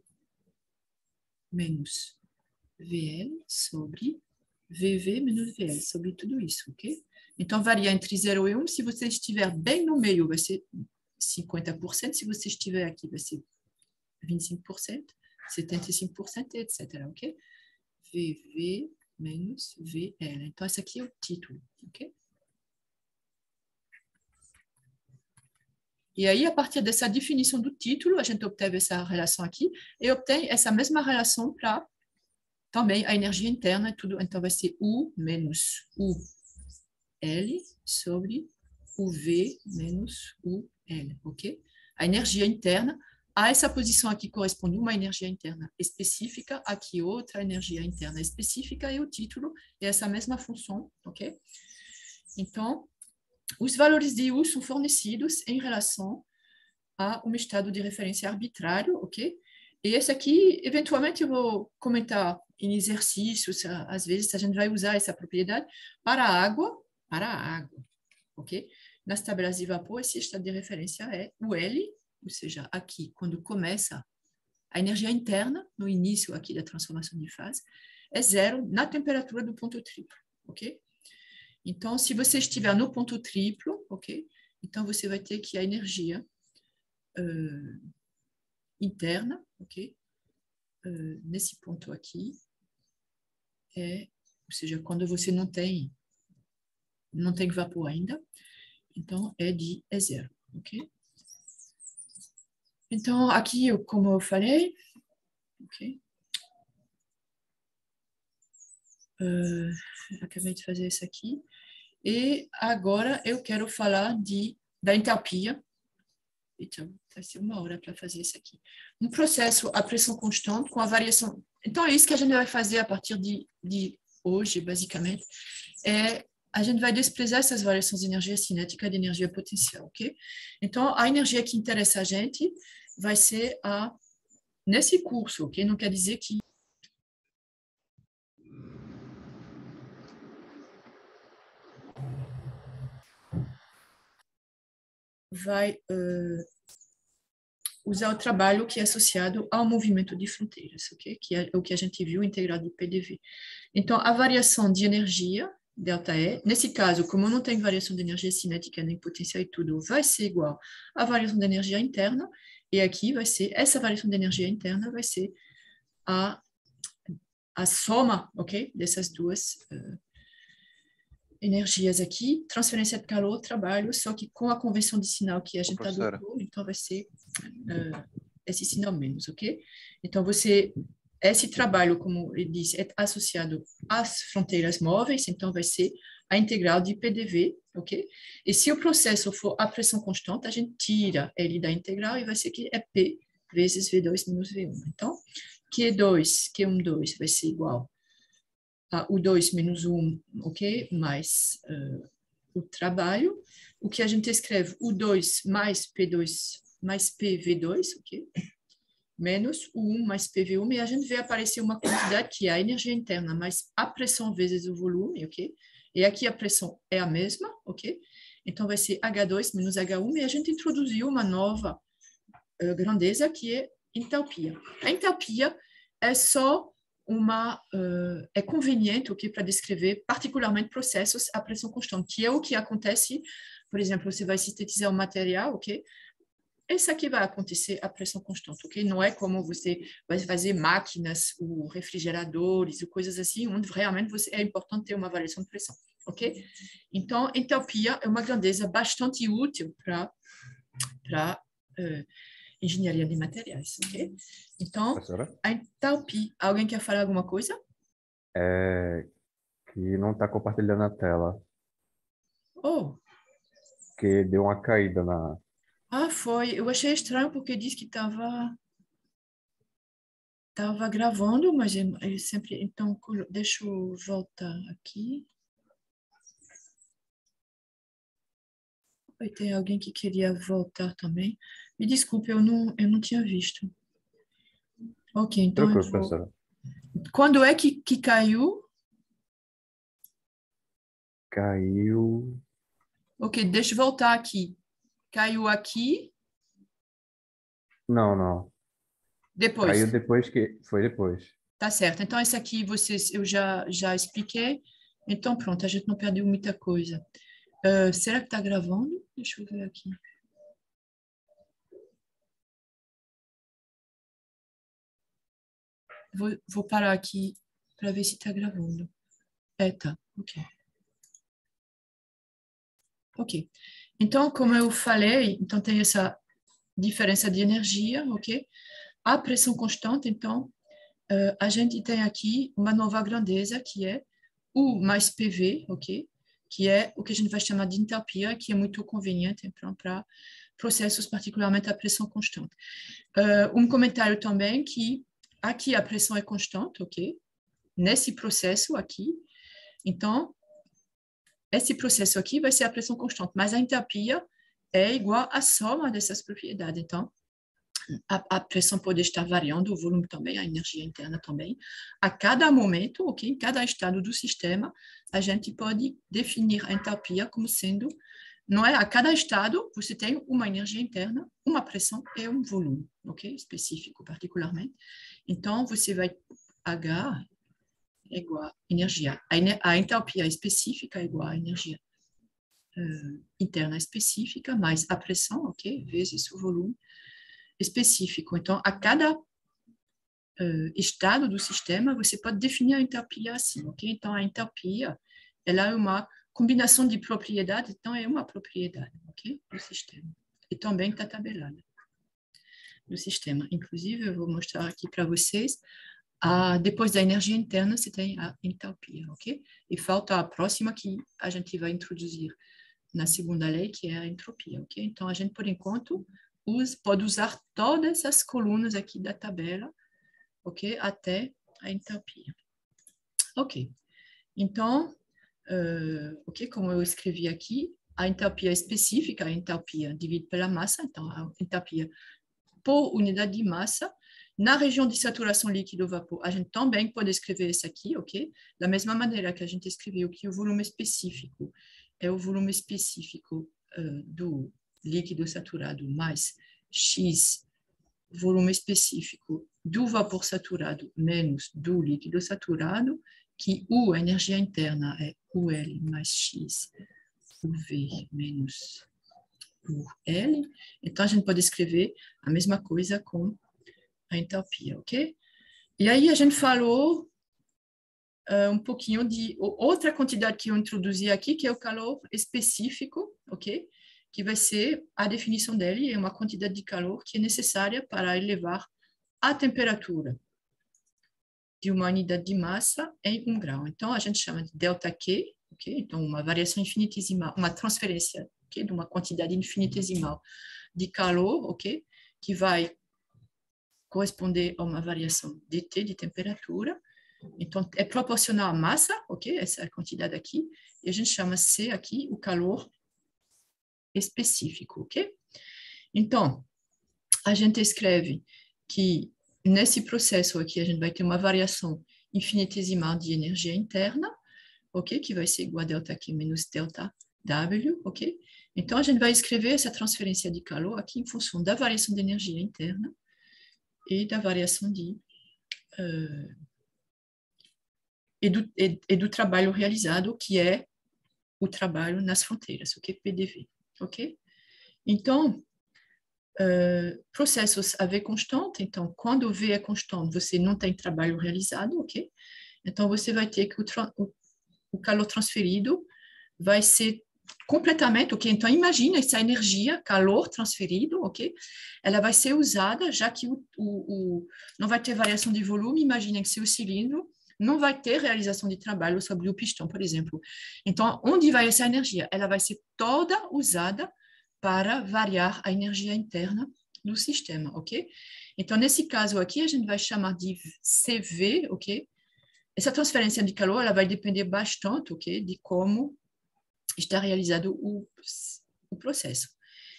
menos VL sobre VV menos VL, sobre tudo isso, ok? Então, varia entre 0 e 1. Se você estiver bem no meio, vai ser 50%. Se você estiver aqui, vai ser 25%, 75%, etc, ok? VV menos VL. Então, esse aqui é o título, ok? E aí, a partir dessa definição do título, a gente obteve essa relação aqui e obtém essa mesma relação para também a energia interna e tudo. Então, vai ser U menos UL sobre UV menos UL, ok? A energia interna, a essa posição aqui corresponde uma energia interna específica, aqui outra energia interna específica e o título é essa mesma função, ok? Então, os valores de U são fornecidos em relação a um estado de referência arbitrário, ok? E esse aqui, eventualmente, eu vou comentar em exercícios, às vezes a gente vai usar essa propriedade para a água, ok? Nas tabelas de vapor, esse estado de referência é o L, ou seja, aqui, quando começa a energia interna, no início aqui da transformação de fase, é zero na temperatura do ponto triplo, ok? Então, se você estiver no ponto triplo, ok? Então, você vai ter que a energia interna, ok? Nesse ponto aqui, ou seja, quando você não tem vapor ainda, então é zero, ok? Então, aqui, como eu falei, ok? Acabei de fazer isso aqui. E agora eu quero falar da entalpia. Então, vai ser 1 hora para fazer isso aqui. Um processo a pressão constante com a variação. Então, é isso que a gente vai fazer a partir de hoje, basicamente. A gente vai desprezar essas variações de energia cinética e de energia potencial, ok? Então, a energia que interessa a gente vai ser nesse curso, ok? Não quer dizer que vai usar o trabalho que é associado ao movimento de fronteiras, ok? Que é o que a gente viu integral de PDV. Então, a variação de energia, ΔE, nesse caso, como não tem variação de energia cinética, nem potencial e tudo, vai ser igual à variação de energia interna, e aqui vai ser, essa variação de energia interna vai ser a soma, ok? Dessas duas energias aqui, transferência de calor, trabalho, só que com a convenção de sinal que a gente professora. adotou, então vai ser esse sinal menos, ok? Então, esse trabalho, como ele disse, é associado às fronteiras móveis, então vai ser a integral de PDV, ok? E se o processo for a pressão constante, a gente tira ele da integral e vai ser que é P vezes V2 menos V1. Então, Q2, Q12 vai ser igual a U2 menos 1, ok? Mais o trabalho. O que a gente escreve U2 mais P2 mais PV2, ok? Menos U1 mais PV1, e a gente vê aparecer uma quantidade que é a energia interna, mais a pressão vezes o volume, ok? E aqui a pressão é a mesma, ok? Então vai ser H2 menos H1, e a gente introduziu uma nova grandeza que é entalpia. A entalpia é só é conveniente, ok, para descrever particularmente processos à pressão constante, que é o que acontece, por exemplo, você vai sintetizar um material, ok? Isso aqui vai acontecer à pressão constante, ok? Não é como você vai fazer máquinas, ou refrigeradores, ou coisas assim, onde realmente é importante ter uma variação de pressão, ok? Então, entalpia é uma grandeza bastante útil para engenharia de materiais, ok? Então, Professora? a entalpia, alguém quer falar alguma coisa? É que não está compartilhando a tela, Oh, que deu uma caída na. foi. Eu achei estranho porque disse que estava gravando, mas ele sempre... Então, deixa eu voltar aqui. Tem alguém que queria voltar também. Me desculpe, eu não tinha visto. Ok, então eu Tranquilo, vou... professora. Quando é que caiu? Caiu. Ok, deixa eu voltar aqui. Caiu aqui, Não, não. Caiu depois. depois que. Foi depois. Tá certo. Então, esse aqui eu já expliquei. Então, pronto, a gente não perdeu muita coisa. Será que está gravando? Deixa eu ver aqui. Vou parar aqui para ver se está gravando. Tá. Ok. Ok. Então, como eu falei, então tem essa diferença de energia, ok? A pressão constante, então, a gente tem aqui uma nova grandeza, que é U mais PV, ok? Que é o que a gente vai chamar de entalpia, que é muito conveniente então, para processos particularmente à pressão constante. Um comentário também que aqui a pressão é constante, ok? Nesse processo aqui. Então, esse processo aqui vai ser a pressão constante, mas a entalpia é igual à soma dessas propriedades. Então, a pressão pode estar variando, o volume também, a energia interna também. A cada momento, ok, em cada estado do sistema, a gente pode definir a entalpia como sendo, não é? A cada estado, você tem uma energia interna, uma pressão e um volume, ok? Específico, particularmente. Então, você vai H é igual a energia. A entalpia específica é igual à energia interna específica, mais a pressão, ok? Vezes o volume específico. Então, a cada estado do sistema, você pode definir a entalpia assim, ok? Então, a entalpia, ela é uma combinação de propriedades, então é uma propriedade, ok? Do sistema. E também está tabelada do sistema. Inclusive, eu vou mostrar aqui para vocês, depois da energia interna, você tem a entalpia, ok? E falta a próxima que a gente vai introduzir na segunda lei, que é a entropia, ok? Então, a gente, por enquanto, pode usar todas as colunas aqui da tabela, ok? Até a entalpia. Ok. Então, ok, como eu escrevi aqui, a entalpia específica, a entalpia divide pela massa, então a entalpia por unidade de massa. Na região de saturação líquido-vapor, a gente também pode escrever isso aqui, ok? Da mesma maneira que a gente escreveu que o volume específico é o volume específico do líquido saturado mais X volume específico do vapor saturado menos do líquido saturado, que U, a energia interna, é UL mais X, UV menos UL. Então, a gente pode escrever a mesma coisa com a entalpia, ok? E aí, a gente falou um pouquinho de outra quantidade que eu introduzi aqui, que é o calor específico, ok? Que vai ser a definição dele, é uma quantidade de calor que é necessária para elevar a temperatura de uma unidade de massa em 1 grau. Então, a gente chama de ΔQ, ok? Então, uma variação infinitesimal, uma transferência, ok? De uma quantidade infinitesimal de calor, ok? Que vai corresponder a uma variação dt de temperatura. Então, é proporcional à massa, ok? Essa é a quantidade aqui. E a gente chama C aqui o calor específico, ok? Então, a gente escreve que nesse processo aqui a gente vai ter uma variação infinitesimal de energia interna, ok? Que vai ser igual a ΔQ menos ΔW, ok? Então, a gente vai escrever essa transferência de calor aqui em função da variação de energia interna e da variação de e do trabalho realizado, que é o trabalho nas fronteiras, ok? PDV, ok? Então, processos a V constante, então, quando V é constante, você não tem trabalho realizado, ok? Então, você vai ter que o calor transferido vai ser completamente, ok? Então, imagina essa energia, calor transferido, ok? Ela vai ser usada, já que não vai ter variação de volume, imagina que seu cilindro não vai ter realização de trabalho sobre o pistão, por exemplo. Então, onde vai essa energia? Ela vai ser toda usada para variar a energia interna do sistema, ok? Então, nesse caso aqui, a gente vai chamar de CV, ok? Essa transferência de calor, ela vai depender bastante, ok? De como está realizado o processo.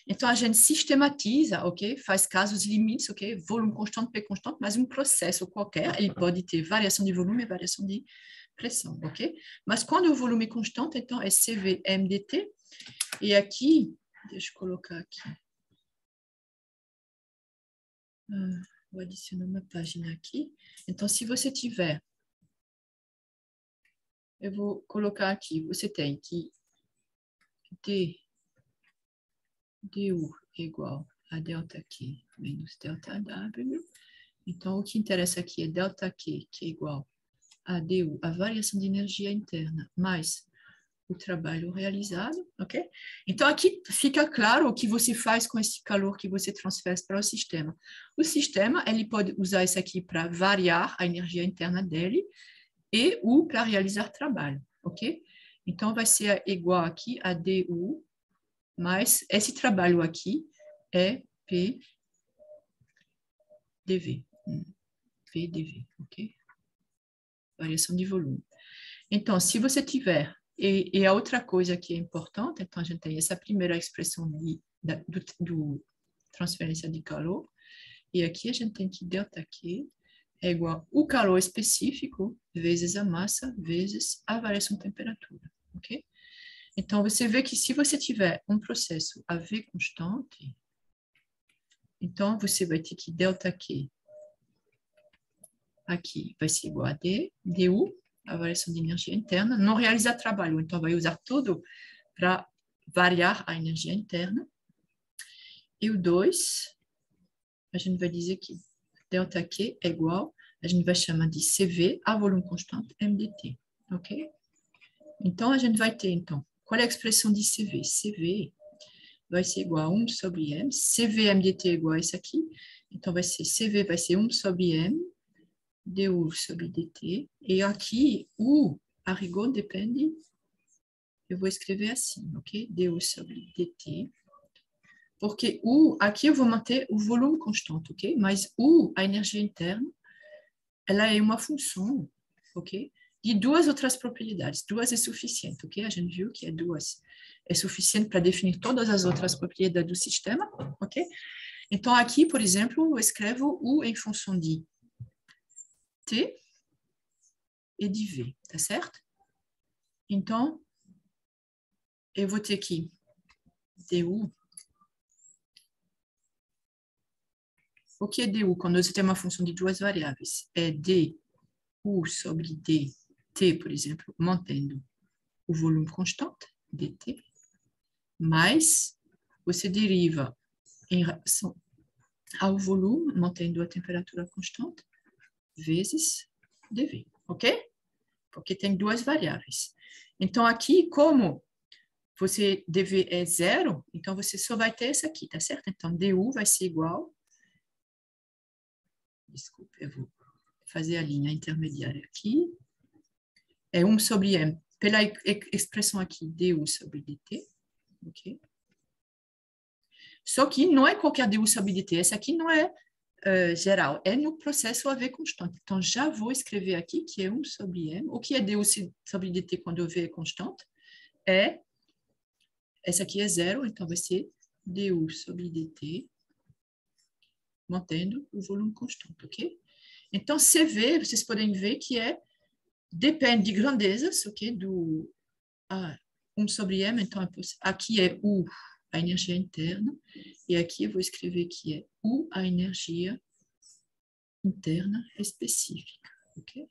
Então, a gente sistematiza, ok? Faz casos limites, ok? Volume constante, P constante, mas um processo qualquer, ele pode ter variação de volume e variação de pressão, ok? Mas quando o volume é constante, então é CV MDT. E aqui, deixa eu colocar aqui. Vou adicionar uma página aqui. Então, se você tiver, eu vou colocar aqui, você tem que du é igual a ΔQ menos ΔW. Então, o que interessa aqui é ΔQ, que é igual a du, a variação de energia interna, mais o trabalho realizado, ok? Então, aqui fica claro o que você faz com esse calor que você transfere para o sistema. O sistema, ele pode usar isso aqui para variar a energia interna dele e ou para realizar trabalho, ok? Então, vai ser igual aqui a du, mais esse trabalho aqui é PDV. PDV, ok? Variação de volume. Então, se você tiver, e a outra coisa que é importante, então a gente tem essa primeira expressão do transferência de calor, e aqui a gente tem que ΔQ é igual o calor específico vezes a massa vezes a variação de temperatura, ok? Então, você vê que se você tiver um processo a V constante, então você vai ter que ΔQ aqui vai ser igual a du, a variação de energia interna, não realizar trabalho, então vai usar tudo para variar a energia interna. E o 2, a gente vai dizer que ΔQ é igual, a gente vai chamar de CV, a volume constante, MDT, ok? Então, a gente vai ter, então, qual é a expressão de CV? CV vai ser igual a 1 sobre M, CV MDT é igual a isso aqui, então vai ser CV vai ser 1 sobre M, du sobre dt, e aqui o a rigor depende, eu vou escrever assim, ok? Du sobre dt, porque aqui eu vou manter o volume constante, ok? Mas a energia interna, ela é uma função, ok? De duas outras propriedades. Duas é suficiente, ok? A gente viu que duas é suficiente para definir todas as outras propriedades do sistema, ok? Então, aqui, por exemplo, eu escrevo em função de T e de V, tá certo? Então, eu vou ter que du O que é du? Quando você tem uma função de duas variáveis, é du sobre dt, por exemplo, mantendo o volume constante, dt, mais você deriva em relação ao volume, mantendo a temperatura constante, vezes dv, ok? Porque tem duas variáveis. Então, aqui, como você dv é zero, então você só vai ter essa aqui, tá certo? Então, du vai ser igual... Desculpa, eu vou fazer a linha intermediária aqui. É 1 sobre m. Pela expressão aqui, du sobre dt, ok? Só que não é qualquer du sobre dt, essa aqui não é geral, é no processo AV constante. Então, já vou escrever aqui que é 1 sobre m. O que é du sobre dt quando o v é constante? Essa aqui é zero, então vai ser du sobre dt, mantendo o volume constante, ok? Então, CV, vocês podem ver que depende de grandezas, ok? Do 1 sobre m, então aqui é U, a energia interna, e aqui eu vou escrever que é U, a energia interna específica, ok?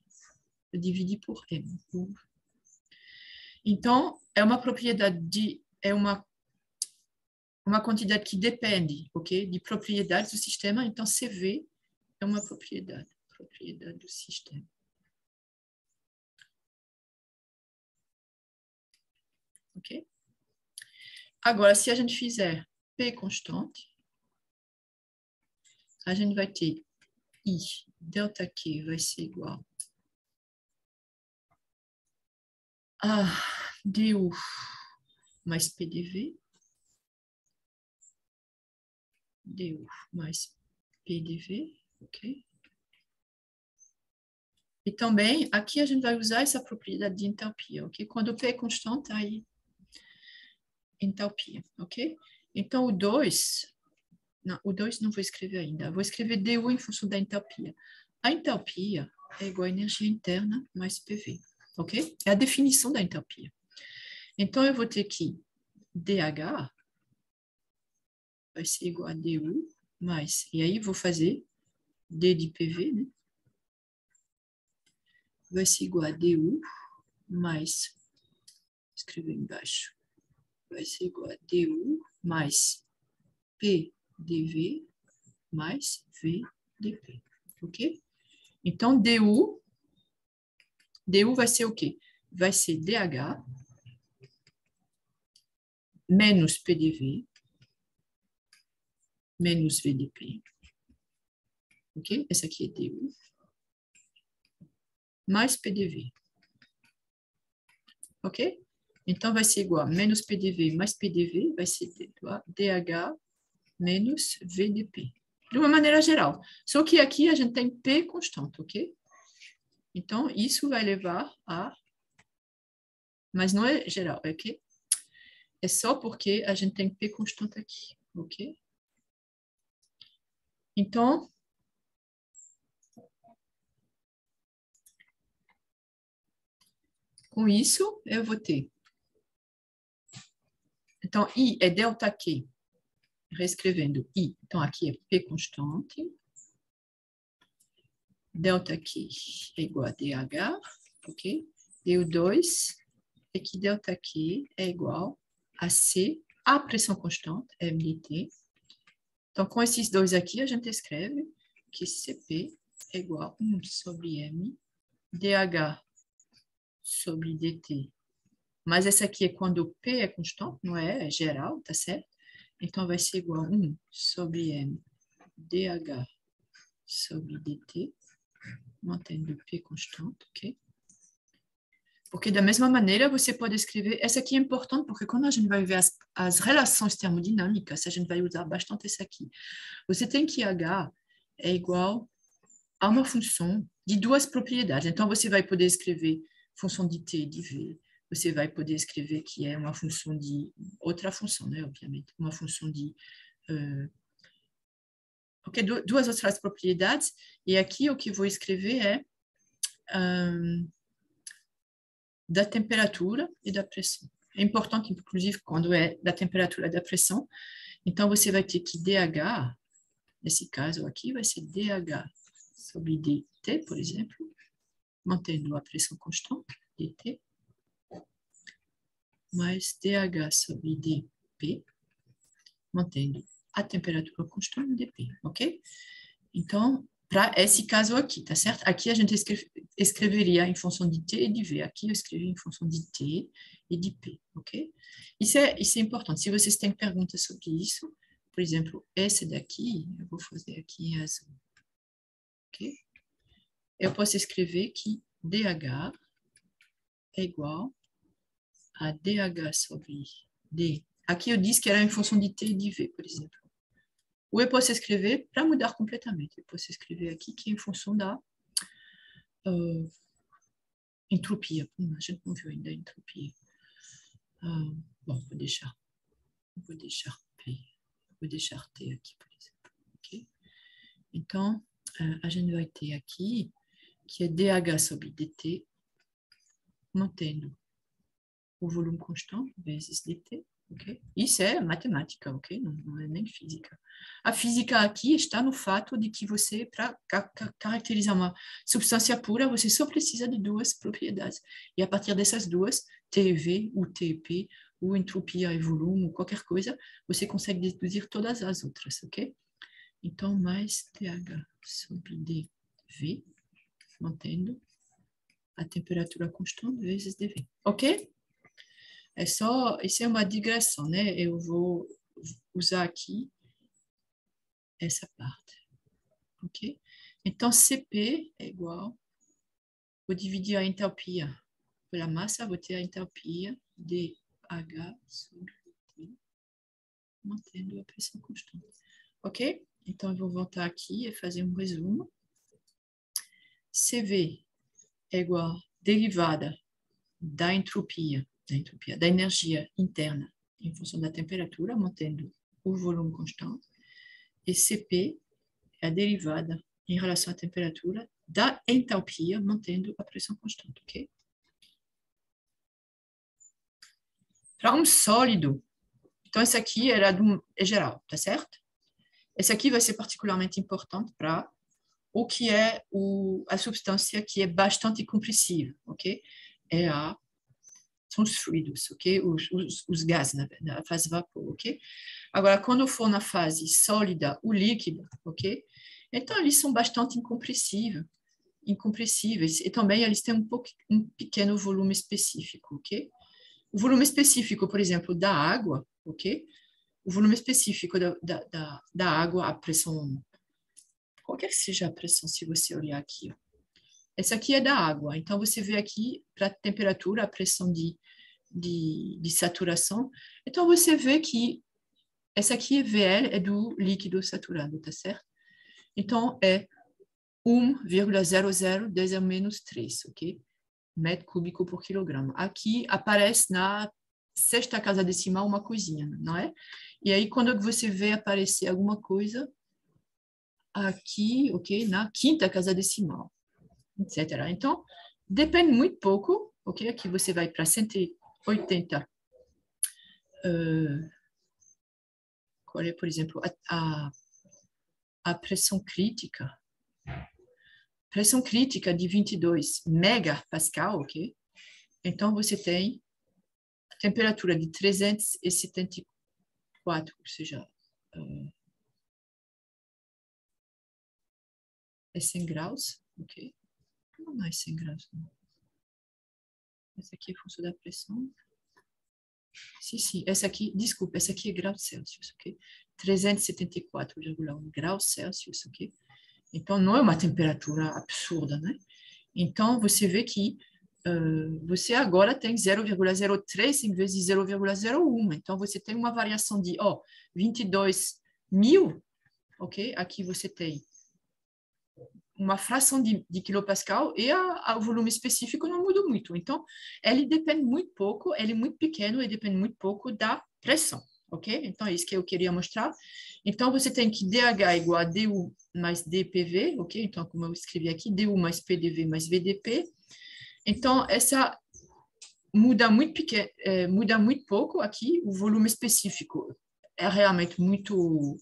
Eu dividi por m. U. Então, é uma propriedade é uma quantidade que depende, ok? De propriedades do sistema, então CV é uma propriedade do sistema. Ok? Agora, se a gente fizer P constante, a gente vai ter I delta Q vai ser igual a du mais PDV, du mais PDV, ok? E também, aqui a gente vai usar essa propriedade de entalpia, ok? Quando o P é constante, aí entalpia, ok? Então, o 2 não vou escrever ainda. Vou escrever du em função da entalpia. A entalpia é igual a energia interna mais PV, ok? É a definição da entalpia. Então, eu vou ter que dH vai ser igual a du mais... E aí, vou fazer d de PV, né? Vai ser igual a du mais... Vou escrever embaixo. Vai ser igual a du mais P dV mais V dP, ok? Então, du vai ser o quê? Vai ser dH menos PDV menos VDP, ok? Essa aqui é du mais PDV, ok? Então, vai ser igual a menos PDV mais PDV, vai ser dH menos VDP. De uma maneira geral. Só que aqui a gente tem P constante, ok? Então, isso vai levar a... Mas não é geral, ok? É só porque a gente tem P constante aqui, ok? Então, com isso, eu vou ter... Então, I é delta Q. Reescrevendo I. Então, aqui é P constante. Delta Q é igual a DH, ok? Du2 é que delta Q é igual a C, a pressão constante, MDT. Então, com esses dois aqui, a gente escreve que CP é igual a 1 sobre M, DH sobre DT. Mas essa aqui é quando o P é constante, não é? É geral, tá certo? Então, vai ser igual a 1 sobre M, DH sobre DT, mantendo P constante, ok? Porque da mesma maneira, você pode escrever... Essa aqui é importante, porque quando a gente vai ver as relações termodinâmicas, a gente vai usar bastante essa aqui. Você tem que H é igual a uma função de duas propriedades. Então, você vai poder escrever função de T e de V. Você vai poder escrever que é uma função de... Outra função, né? Obviamente. Uma função de... ok, duas outras propriedades. E aqui, o que eu vou escrever é... da temperatura e da pressão. É importante, inclusive, quando é da temperatura e da pressão. Então, você vai ter que DH Nesse caso aqui vai ser dH sobre dt, por exemplo, mantendo a pressão constante, dt, mais dH sobre dP, mantendo a temperatura constante, dP, ok? Então, para esse caso aqui, tá certo? Aqui a gente escreveria em função de T e de V. Aqui eu escrevi em função de T e de P, ok? Isso é importante. Se vocês têm perguntas sobre isso, por exemplo, esse daqui, eu vou fazer aqui em azul, ok? Eu posso escrever que DH é igual a DH sobre D. Aqui eu disse que era em função de T e de V, por exemplo. Ou eu posso escrever, para mudar completamente, eu posso escrever aqui que é em função da entropia. A gente não viu ainda a entropia. Bom, vou deixar P, vou deixar T aqui, por exemplo. Okay? Então, a gente vai ter aqui que é dH sobre dt, mantendo o volume constante vezes dt. Okay? Isso é matemática, ok? Não é nem física. A física aqui está no fato de que você, para caracterizar uma substância pura, você só precisa de duas propriedades. E a partir dessas duas, TeV, ou TP, ou entropia e volume, ou qualquer coisa, você consegue deduzir todas as outras, ok? Então, mais TH sobre dV, mantendo a temperatura constante vezes dV, ok? Isso é uma digressão, né? Eu vou usar aqui essa parte, ok? Então, Cp é igual, vou dividir a entalpia pela massa, vou ter a entalpia dH sobre T, mantendo a pressão constante, ok? Então, eu vou voltar aqui e fazer um resumo. Cv é igual a derivada da entropia, da energia interna em função da temperatura, mantendo o volume constante. E Cp é a derivada em relação à temperatura da entalpia, mantendo a pressão constante, ok? Para um sólido, então esse aqui é geral, tá certo? Esse aqui vai ser particularmente importante para o que é a substância que é bastante compressiva, ok? São os fluidos, ok? Os gases, na fase vapor, ok? Agora, quando for na fase sólida ou líquida, ok? Então, eles são bastante incompressíveis e também eles têm um pequeno volume específico, ok? O volume específico, por exemplo, da água, ok? O volume específico da água, a pressão, qualquer que seja a pressão, se você olhar aqui, ó. Essa aqui é da água, então você vê aqui para a temperatura, a pressão de saturação. Então, você vê que essa aqui, VL, é do líquido saturado, tá certo? Então, é 1,0010 a menos 3, ok? Metro cúbico por quilograma. Aqui aparece na sexta casa decimal uma coisinha, não é? E aí, quando você vê aparecer alguma coisa, aqui, ok? Na quinta casa decimal, etc. Então, depende muito pouco, ok? Aqui você vai para 180. Qual é, por exemplo, a pressão crítica? Pressão crítica de 22 megapascal, ok? Então, você tem a temperatura de 374, ou seja, é 100 graus, ok? Não é 100 graus, não. Essa aqui é a função da pressão. Sim, essa aqui, desculpa, essa aqui é graus Celsius, ok? 374,1 graus Celsius, ok? Então, não é uma temperatura absurda, né? Então, você vê que você agora tem 0,03 em vez de 0,01. Então, você tem uma variação de 22 mil, ok? Aqui você tem uma fração de quilopascal e o volume específico não muda muito. Então, ele depende muito pouco, ele é muito pequeno e depende muito pouco da pressão, ok? Então, é isso que eu queria mostrar. Então, você tem que DH é igual a DU mais DPV, ok? Então, como eu escrevi aqui, DU mais PDV mais VDP. Então, essa muda muito pouco aqui, o volume específico é realmente muito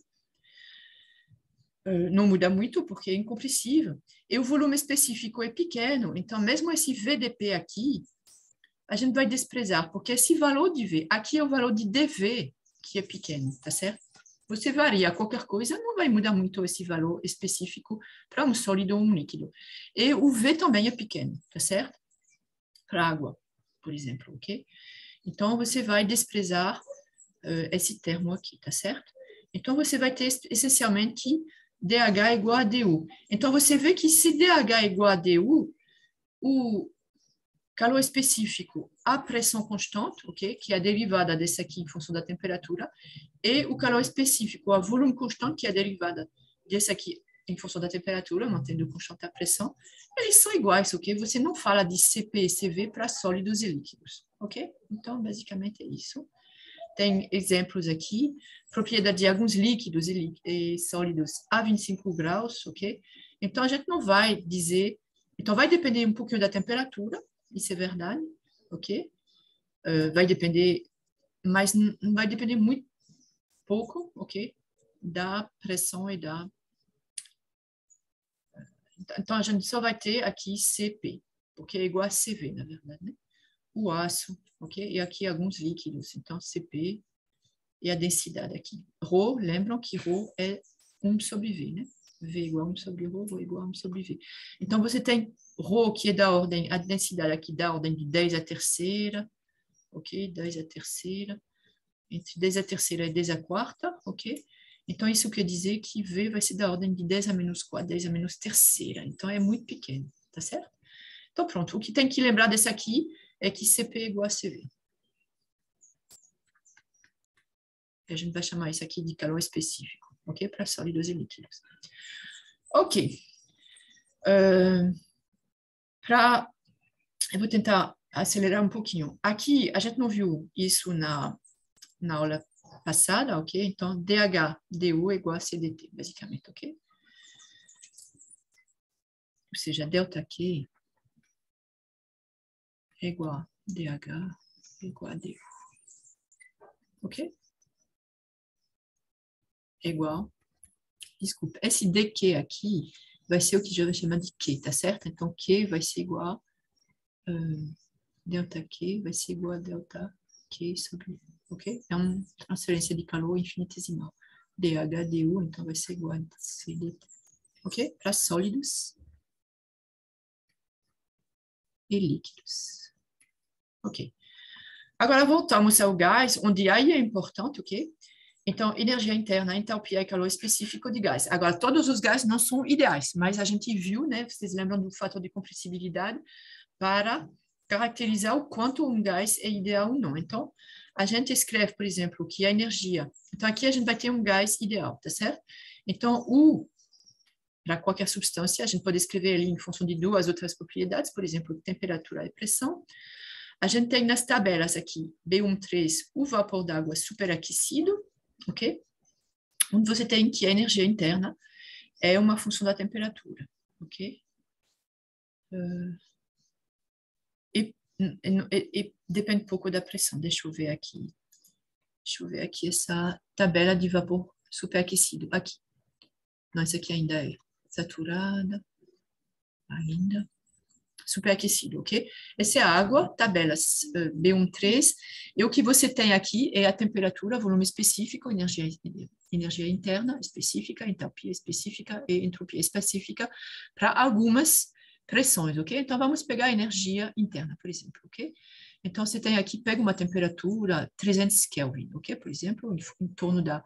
não muda muito porque é incompressível. E o volume específico é pequeno, então mesmo esse VDP aqui, a gente vai desprezar, porque esse valor de V, aqui é o valor de dV, que é pequeno, tá certo? Você varia qualquer coisa, não vai mudar muito esse valor específico para um sólido ou um líquido. E o V também é pequeno, tá certo? Para água, por exemplo, ok? Então, você vai desprezar esse termo aqui, tá certo? Então, você vai ter essencialmente dH igual a du. Então, você vê que se dH é igual a du, o calor específico à pressão constante, ok? Que é a derivada desse aqui em função da temperatura, e o calor específico a volume constante, que é a derivada desse aqui em função da temperatura, mantendo constante a pressão, eles são iguais, ok? Você não fala de Cp e Cv para sólidos e líquidos, ok? Então, basicamente é isso. Tem exemplos aqui, propriedade de alguns líquidos e sólidos a 25 graus, ok? Então, a gente não vai dizer... Então, vai depender um pouquinho da temperatura, isso é verdade, ok? Vai depender, mas não vai depender muito pouco, ok? Da pressão e da... Então, a gente só vai ter aqui Cp, porque é igual a Cv, na verdade, né? O aço, ok? E aqui alguns líquidos, então Cp e a densidade aqui. Rho, lembram que Rho é 1 sobre V, né? V igual a 1 sobre Rho, Rho igual a 1 sobre V. Então, você tem Rho, que é da ordem, a densidade aqui da ordem de 10 à terceira, ok? 10 à terceira, entre 10 à terceira e 10 à quarta, ok? Então, isso quer dizer que V vai ser da ordem de 10 a menos 4, 10 a menos terceira. Então, é muito pequeno, tá certo? Então, pronto. O que tem que lembrar desse aqui é que Cp é igual a Cv. A gente vai chamar isso aqui de calor específico, ok? Para sólidos e líquidos. Ok. Eu vou tentar acelerar um pouquinho. Aqui, a gente não viu isso na aula passada, ok? Então, dH, du é igual a CDT, basicamente, ok? Ou seja, ΔQ é igual a dH é igual a du. Ok? É igual. Desculpa, esse dQ aqui vai ser o que eu vou chamar de Q, tá certo? Então, Q vai ser igual a ΔQ vai ser igual a ΔQ sobre... Ok? É uma transferência de calor infinitesimal. dH, du, então vai ser igual a CDT. Ok? Para sólidos e líquidos. Ok. Agora voltamos ao gás, onde aí é importante, ok? Então, energia interna, entalpia e calor específico de gás. Agora, todos os gases não são ideais, mas a gente viu, né? Vocês lembram do fator de compressibilidade para caracterizar o quanto um gás é ideal ou não. Então, a gente escreve, por exemplo, que a energia... Então, aqui a gente vai ter um gás ideal, tá certo? Então, para qualquer substância, a gente pode escrever ali em função de duas outras propriedades, por exemplo, temperatura e pressão. A gente tem nas tabelas aqui, B13, o vapor d'água superaquecido, ok? Onde você tem que a energia interna é uma função da temperatura, ok? E depende um pouco da pressão. Deixa eu ver aqui. Deixa eu ver aqui essa tabela de vapor superaquecido. Aqui. Não, essa aqui ainda é saturada. Ainda. Superaquecido, ok? Essa é a água, tabelas B13. E o que você tem aqui é a temperatura, volume específico, energia interna específica, entalpia específica e entropia específica para algumas pressões, ok? Então, vamos pegar a energia interna, por exemplo, ok? Então, você tem aqui, pega uma temperatura 300 Kelvin, ok? Por exemplo, em torno da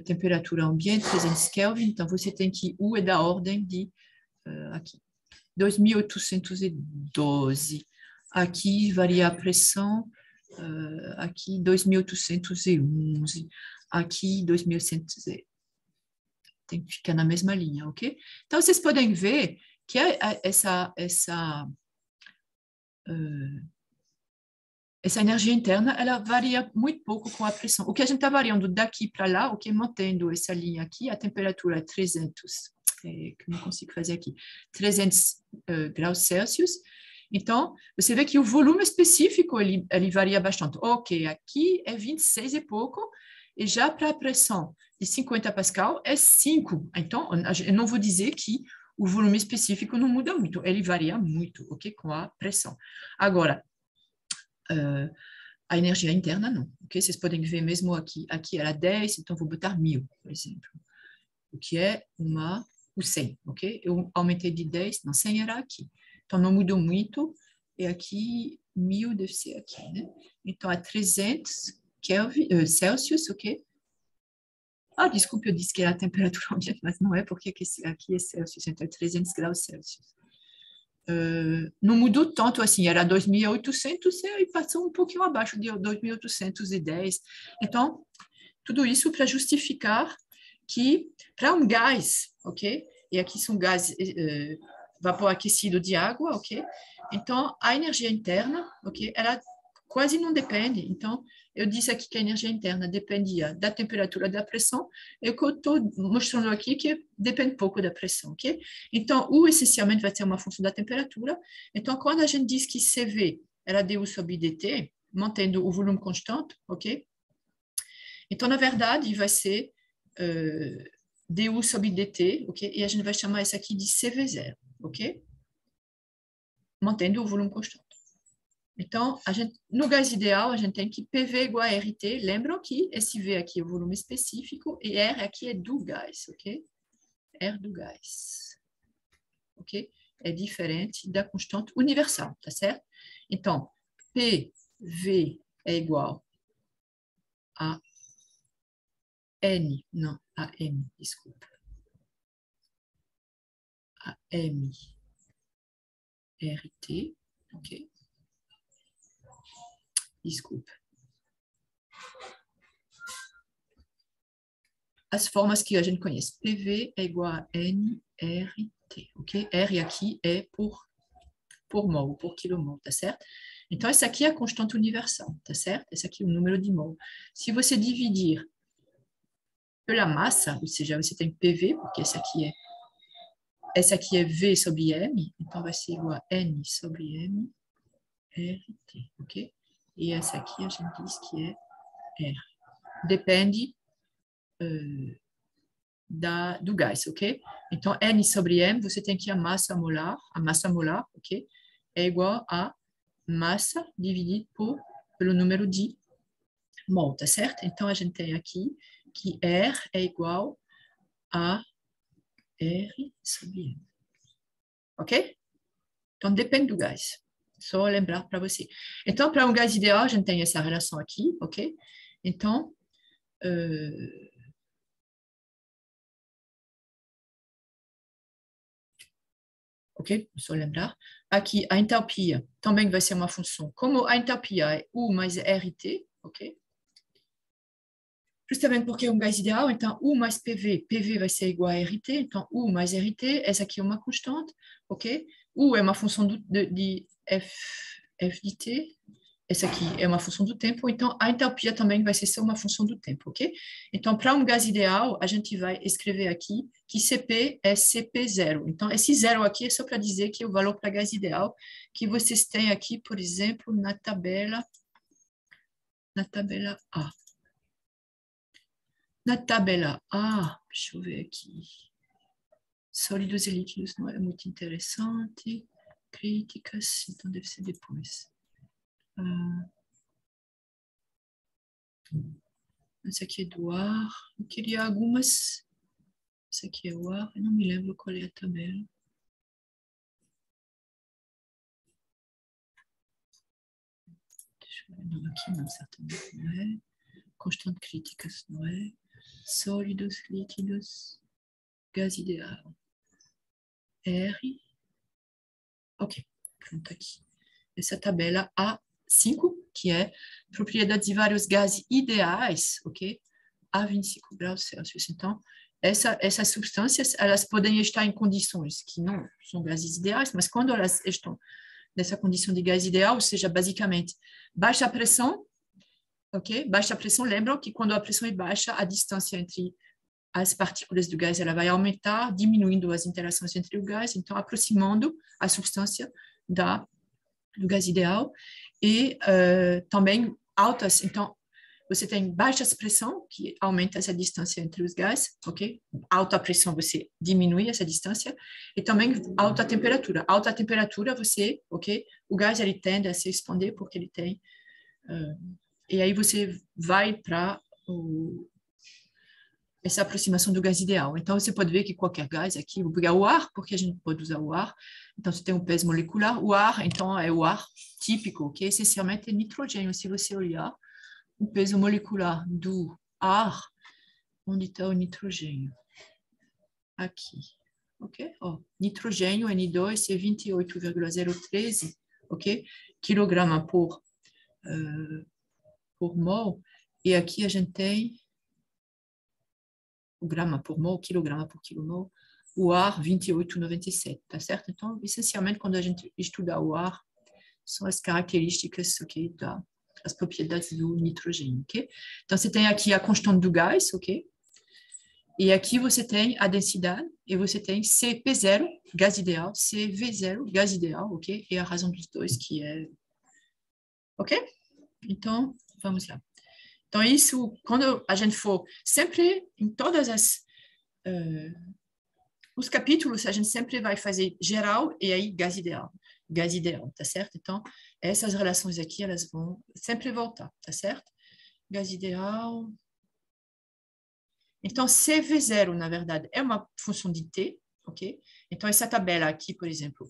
temperatura ambiente, 300 Kelvin. Então, você tem que U é da ordem de, aqui, 2.812. Aqui varia a pressão, aqui 2.811, aqui 2.100. Tem que ficar na mesma linha, ok? Então, vocês podem ver que essa energia interna, ela varia muito pouco com a pressão. O que a gente está variando daqui para lá, o que mantendo essa linha aqui, a temperatura é 300, que eu não consigo fazer aqui, 300 graus Celsius. Então, você vê que o volume específico, ele varia bastante. Ok, aqui é 26 e pouco, E já para a pressão de 50 pascal é 5. Então, eu não vou dizer que o volume específico não muda muito, ele varia muito, ok? Com a pressão. Agora, a energia interna não, ok? Vocês podem ver mesmo aqui. Aqui era 10, então vou botar 1000, por exemplo. O que é o 100, ok? Eu aumentei de 10, não, 100 era aqui. Então, não mudou muito. E aqui, 1000 deve ser aqui, né? Então, a 300 Celsius, ok? Ah, desculpe, eu disse que era a temperatura ambiente, mas não é, porque aqui é Celsius, então é 300 graus Celsius. Não mudou tanto assim, era 2.800 e passou um pouquinho abaixo de 2.810. Então, tudo isso para justificar que para um gás, ok? E aqui são gás vapor aquecido de água, ok? Então, a energia interna, ok? Ela quase não depende. Então, eu disse aqui que a energia interna dependia da temperatura, da pressão, e o que eu estou mostrando aqui que depende pouco da pressão, ok? Então, U essencialmente vai ser uma função da temperatura. Então, quando a gente diz que CV era du sobre dt, mantendo o volume constante, ok? Então, na verdade, vai ser du sobre dt, ok? E a gente vai chamar isso aqui de CV0, ok? Mantendo o volume constante. Então, no gás ideal, a gente tem que PV igual a RT. Lembram que esse V aqui é o volume específico e R aqui é do gás, ok? R do gás, ok? É diferente da constante universal, tá certo? Então, PV é igual a N, não, a M, desculpa. A M RT, ok? Desculpa. As formas que a gente conhece. PV é igual a nRT, ok? R aqui é por mol, por quilomol, tá certo? Então, essa aqui é a constante universal, tá certo? Esse aqui é o número de mol. Se você dividir pela massa, ou seja, você tem PV, porque essa aqui é V sobre M, então vai ser igual a N sobre M, RT, ok? E essa aqui a gente diz que é R. Depende do gás, ok? Então, N sobre M, você tem que a massa molar, ok? É igual a massa dividido pelo número de mol, tá certo? Então, a gente tem aqui que R é igual a R sobre M, ok? Então, depende do gás. Só lembrar para você. Então, para um gás ideal, a gente tem essa relação aqui, ok? Então, ok? Só lembrar. Aqui, a entalpia também vai ser uma função. Como a entalpia é U mais RT, ok? Justamente porque é um gás ideal, então U mais PV. PV vai ser igual a RT, então U mais RT, essa aqui é uma constante, ok? U é uma função de F de T, essa aqui é uma função do tempo, então a entalpia também vai ser só uma função do tempo, ok? Então, para um gás ideal, a gente vai escrever aqui que CP é CP0. Então, esse zero aqui é só para dizer que é o valor para gás ideal que vocês têm aqui, por exemplo, na tabela A. Na tabela A, deixa eu ver aqui. Sólidos e líquidos não é muito interessante. Críticas, então deve ser depois. Esse aqui é do ar. Eu queria algumas. Esse aqui é o ar. Eu não me lembro qual é a tabela. Deixa eu ver. Não, aqui não, certamente não é. Constante críticas não é. Sólidos, líquidos. Gás ideal. R. Ok, pronto aqui. Essa tabela A5, que é propriedades de vários gases ideais, ok? A 25 graus Celsius. Então, essas substâncias, elas podem estar em condições que não são gases ideais, mas quando elas estão nessa condição de gás ideal, ou seja, basicamente, baixa pressão, ok? Baixa pressão, lembram que quando a pressão é baixa, a distância entre as partículas do gás ela vai aumentar, diminuindo as interações entre o gás, então aproximando a substância do gás ideal, e também altas, então você tem baixa pressão, que aumenta essa distância entre os gases, ok? Alta pressão, você diminui essa distância, e também alta temperatura. Alta temperatura, você, ok? O gás, ele tende a se expandir, porque ele tem... e aí você vai para essa aproximação do gás ideal. Então, você pode ver que qualquer gás aqui, vou pegar o ar, porque a gente pode usar o ar. Então, você tem um peso molecular. O ar, então, é o ar típico, que essencialmente é nitrogênio. Se você olhar o peso molecular do ar, onde está o nitrogênio? Aqui, ok? Ó, nitrogênio, N2, é 28,013, ok? Quilograma por mol. E aqui a gente tem o grama por mol, quilograma por quilomol, o ar 28,97, tá certo? Então, essencialmente, quando a gente estuda o ar, são as características, ok, as propriedades do nitrogênio, ok? Então, você tem aqui a constante do gás, ok? E aqui você tem a densidade, e você tem Cp0, gás ideal, Cv0, gás ideal, ok? E a razão dos dois que é... Ok? Então, vamos lá. Então, isso, quando a gente for, sempre, em todas os capítulos, a gente sempre vai fazer geral e aí gás ideal, tá certo? Então, essas relações aqui, elas vão sempre voltar, tá certo? Gás ideal. Então, CV0, na verdade, é uma função de T, ok? Então, essa tabela aqui, por exemplo,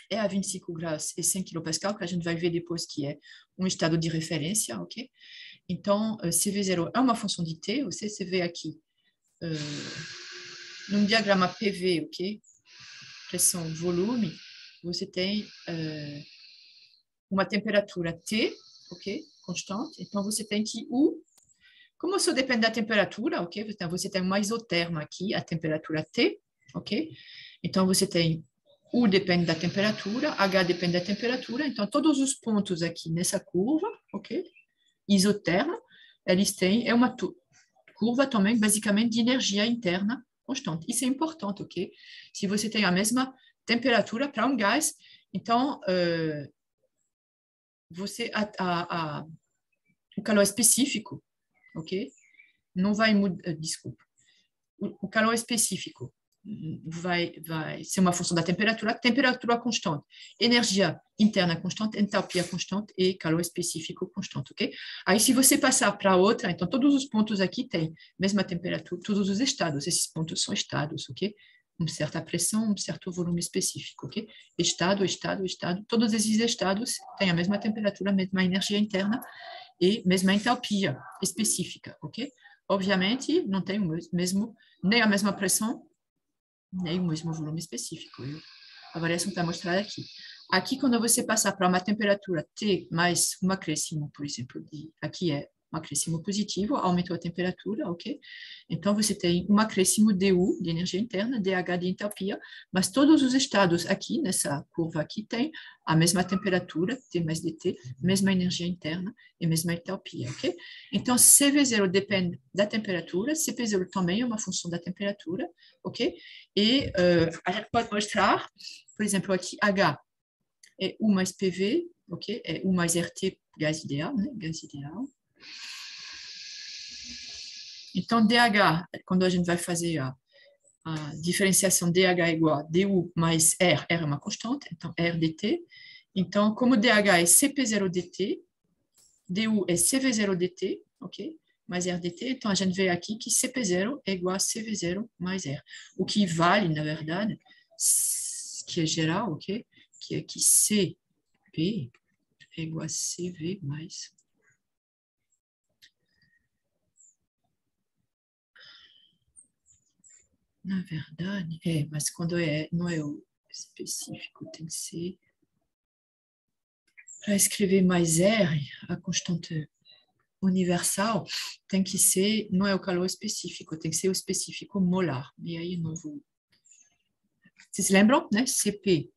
é a 25 graus e 100 kPa, que a gente vai ver depois que é um estado de referência, ok? Então, CV0 é uma função de T, você vê aqui, num diagrama PV, ok? Pressão, volume, você tem uma temperatura T, ok? Constante. Então, você tem que U, como isso depende da temperatura, ok? Então, você tem uma isoterma aqui, a temperatura T, ok? Então, você tem U depende da temperatura, H depende da temperatura. Então, todos os pontos aqui nessa curva, ok? Isoterma, eles têm, é uma curva também, basicamente, de energia interna constante. Isso é importante, ok? Se você tem a mesma temperatura para um gás, então, você o calor específico, ok? Não vai mudar, desculpa. O calor específico vai ser uma função da temperatura constante, energia interna constante, entalpia constante e calor específico constante, ok? Aí, se você passar para outra, então, todos os pontos aqui têm mesma temperatura, todos os estados, esses pontos são estados, ok? Uma certa pressão, um certo volume específico, ok? Estado, todos esses estados têm a mesma temperatura, a mesma energia interna e mesma entalpia específica, ok? Obviamente, não tem nem a mesma pressão, nem o mesmo volume específico. A variação está mostrada aqui. Aqui, quando você passar para uma temperatura T mais um acréscimo, por exemplo, aqui é um acréscimo positivo, aumentou a temperatura, ok? Então, você tem um acréscimo DU, de energia interna, DH de entalpia, mas todos os estados aqui, nessa curva aqui, tem a mesma temperatura, T mais dt, mesma energia interna e mesma entalpia, ok? Então, CV0 depende da temperatura, CP0 também é uma função da temperatura, ok? E a gente pode mostrar, por exemplo, aqui H é U mais PV, ok? É U mais RT, gás ideal, né? Gás ideal. Então, DH, quando a gente vai fazer a diferenciação DH é igual a DU mais R é uma constante, então R dt. Então, como DH é CP0 dt, DU é CV0 dt, ok? Mais R dt, então a gente vê aqui que CP0 é igual a CV0 mais R. O que vale, na verdade, que é geral, ok? Que é que CP é igual a CV mais... Na verdade, mas quando não é o específico, tem que ser... Para escrever mais R, a constante universal, tem que ser, não é o calor específico, tem que ser o específico molar. E aí, não vou... Vocês se lembram, né? CP.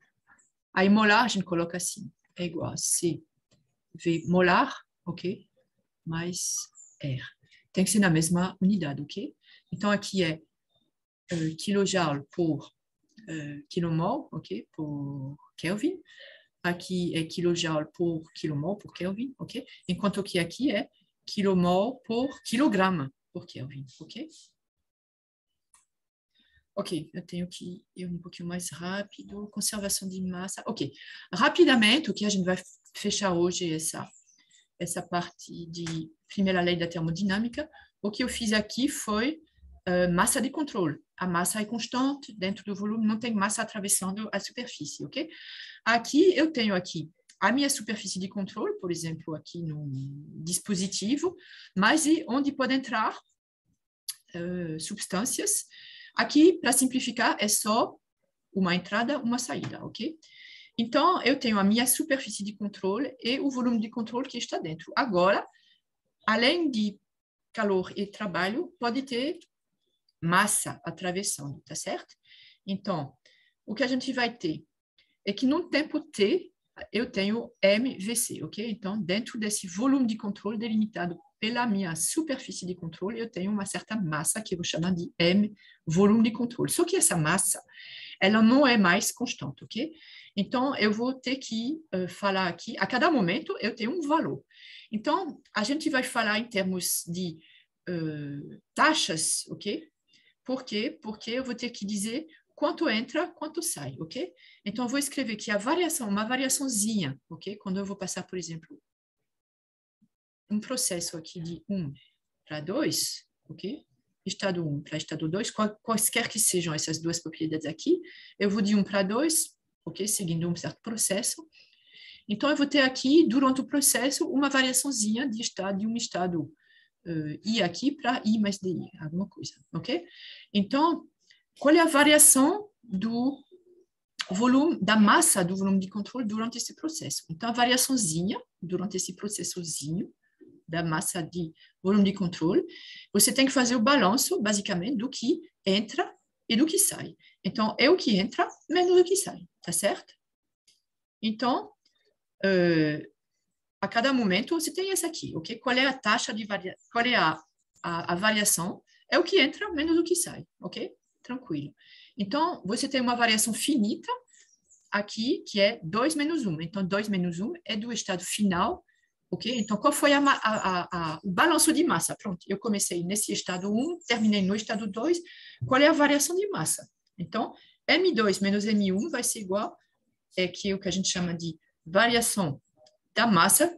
Aí, molar, a gente coloca assim, é igual a CV molar, ok? Mais R. Tem que ser na mesma unidade, ok? Então, aqui é kilojoule por kilomol, ok? Por Kelvin. Aqui é kilojoule por kilomol, por Kelvin, ok? Enquanto que aqui é kilomol por quilograma por Kelvin, ok? Ok, eu tenho que ir um pouquinho mais rápido. Conservação de massa. Ok, rapidamente, o que a gente vai fechar hoje essa parte de primeira lei da termodinâmica. O que eu fiz aqui foi massa de controle. A massa é constante dentro do volume, não tem massa atravessando a superfície, ok? Aqui, eu tenho aqui a minha superfície de controle, por exemplo, aqui no dispositivo, mas onde pode entrar substâncias. Aqui, para simplificar, é só uma entrada, uma saída, ok? Então, eu tenho a minha superfície de controle e o volume de controle que está dentro. Agora, além de calor e trabalho, pode ter massa atravessando, tá certo? Então, o que a gente vai ter é que no tempo t, eu tenho mvc, ok? Então, dentro desse volume de controle delimitado pela minha superfície de controle, eu tenho uma certa massa que eu vou chamar de m, volume de controle. Só que essa massa, ela não é mais constante, ok? Então, eu vou ter que falar aqui, a cada momento, eu tenho um valor. Então, a gente vai falar em termos de taxas, ok? Por quê? Porque eu vou ter que dizer quanto entra, quanto sai, ok? Então, eu vou escrever aqui a variação, uma variaçãozinha, ok? Quando eu vou passar, por exemplo, um processo aqui de 1 para 2, ok? Estado 1 para estado 2, quaisquer que sejam essas duas propriedades aqui, eu vou de 1 para 2, ok? Seguindo um certo processo. Então, eu vou ter aqui, durante o processo, uma variaçãozinha de um estado I aqui para I mais DI, alguma coisa, ok? Então, qual é a variação do volume, da massa do volume de controle durante esse processo? Então, a variaçãozinha, durante esse processozinho, da massa de volume de controle, você tem que fazer o balanço, basicamente, do que entra e do que sai. Então, é o que entra menos o que sai, tá certo? Então, a cada momento, você tem essa aqui, ok? Qual é a taxa de variação? Qual é a variação? É o que entra menos o que sai, ok? Tranquilo. Então, você tem uma variação finita aqui, que é 2 menos 1. Então, 2 menos 1 é do estado final, ok? Então, qual foi o balanço de massa? Pronto, eu comecei nesse estado 1, terminei no estado 2. Qual é a variação de massa? Então, M2 menos M1 vai ser igual aqui o que a gente chama de variação da massa,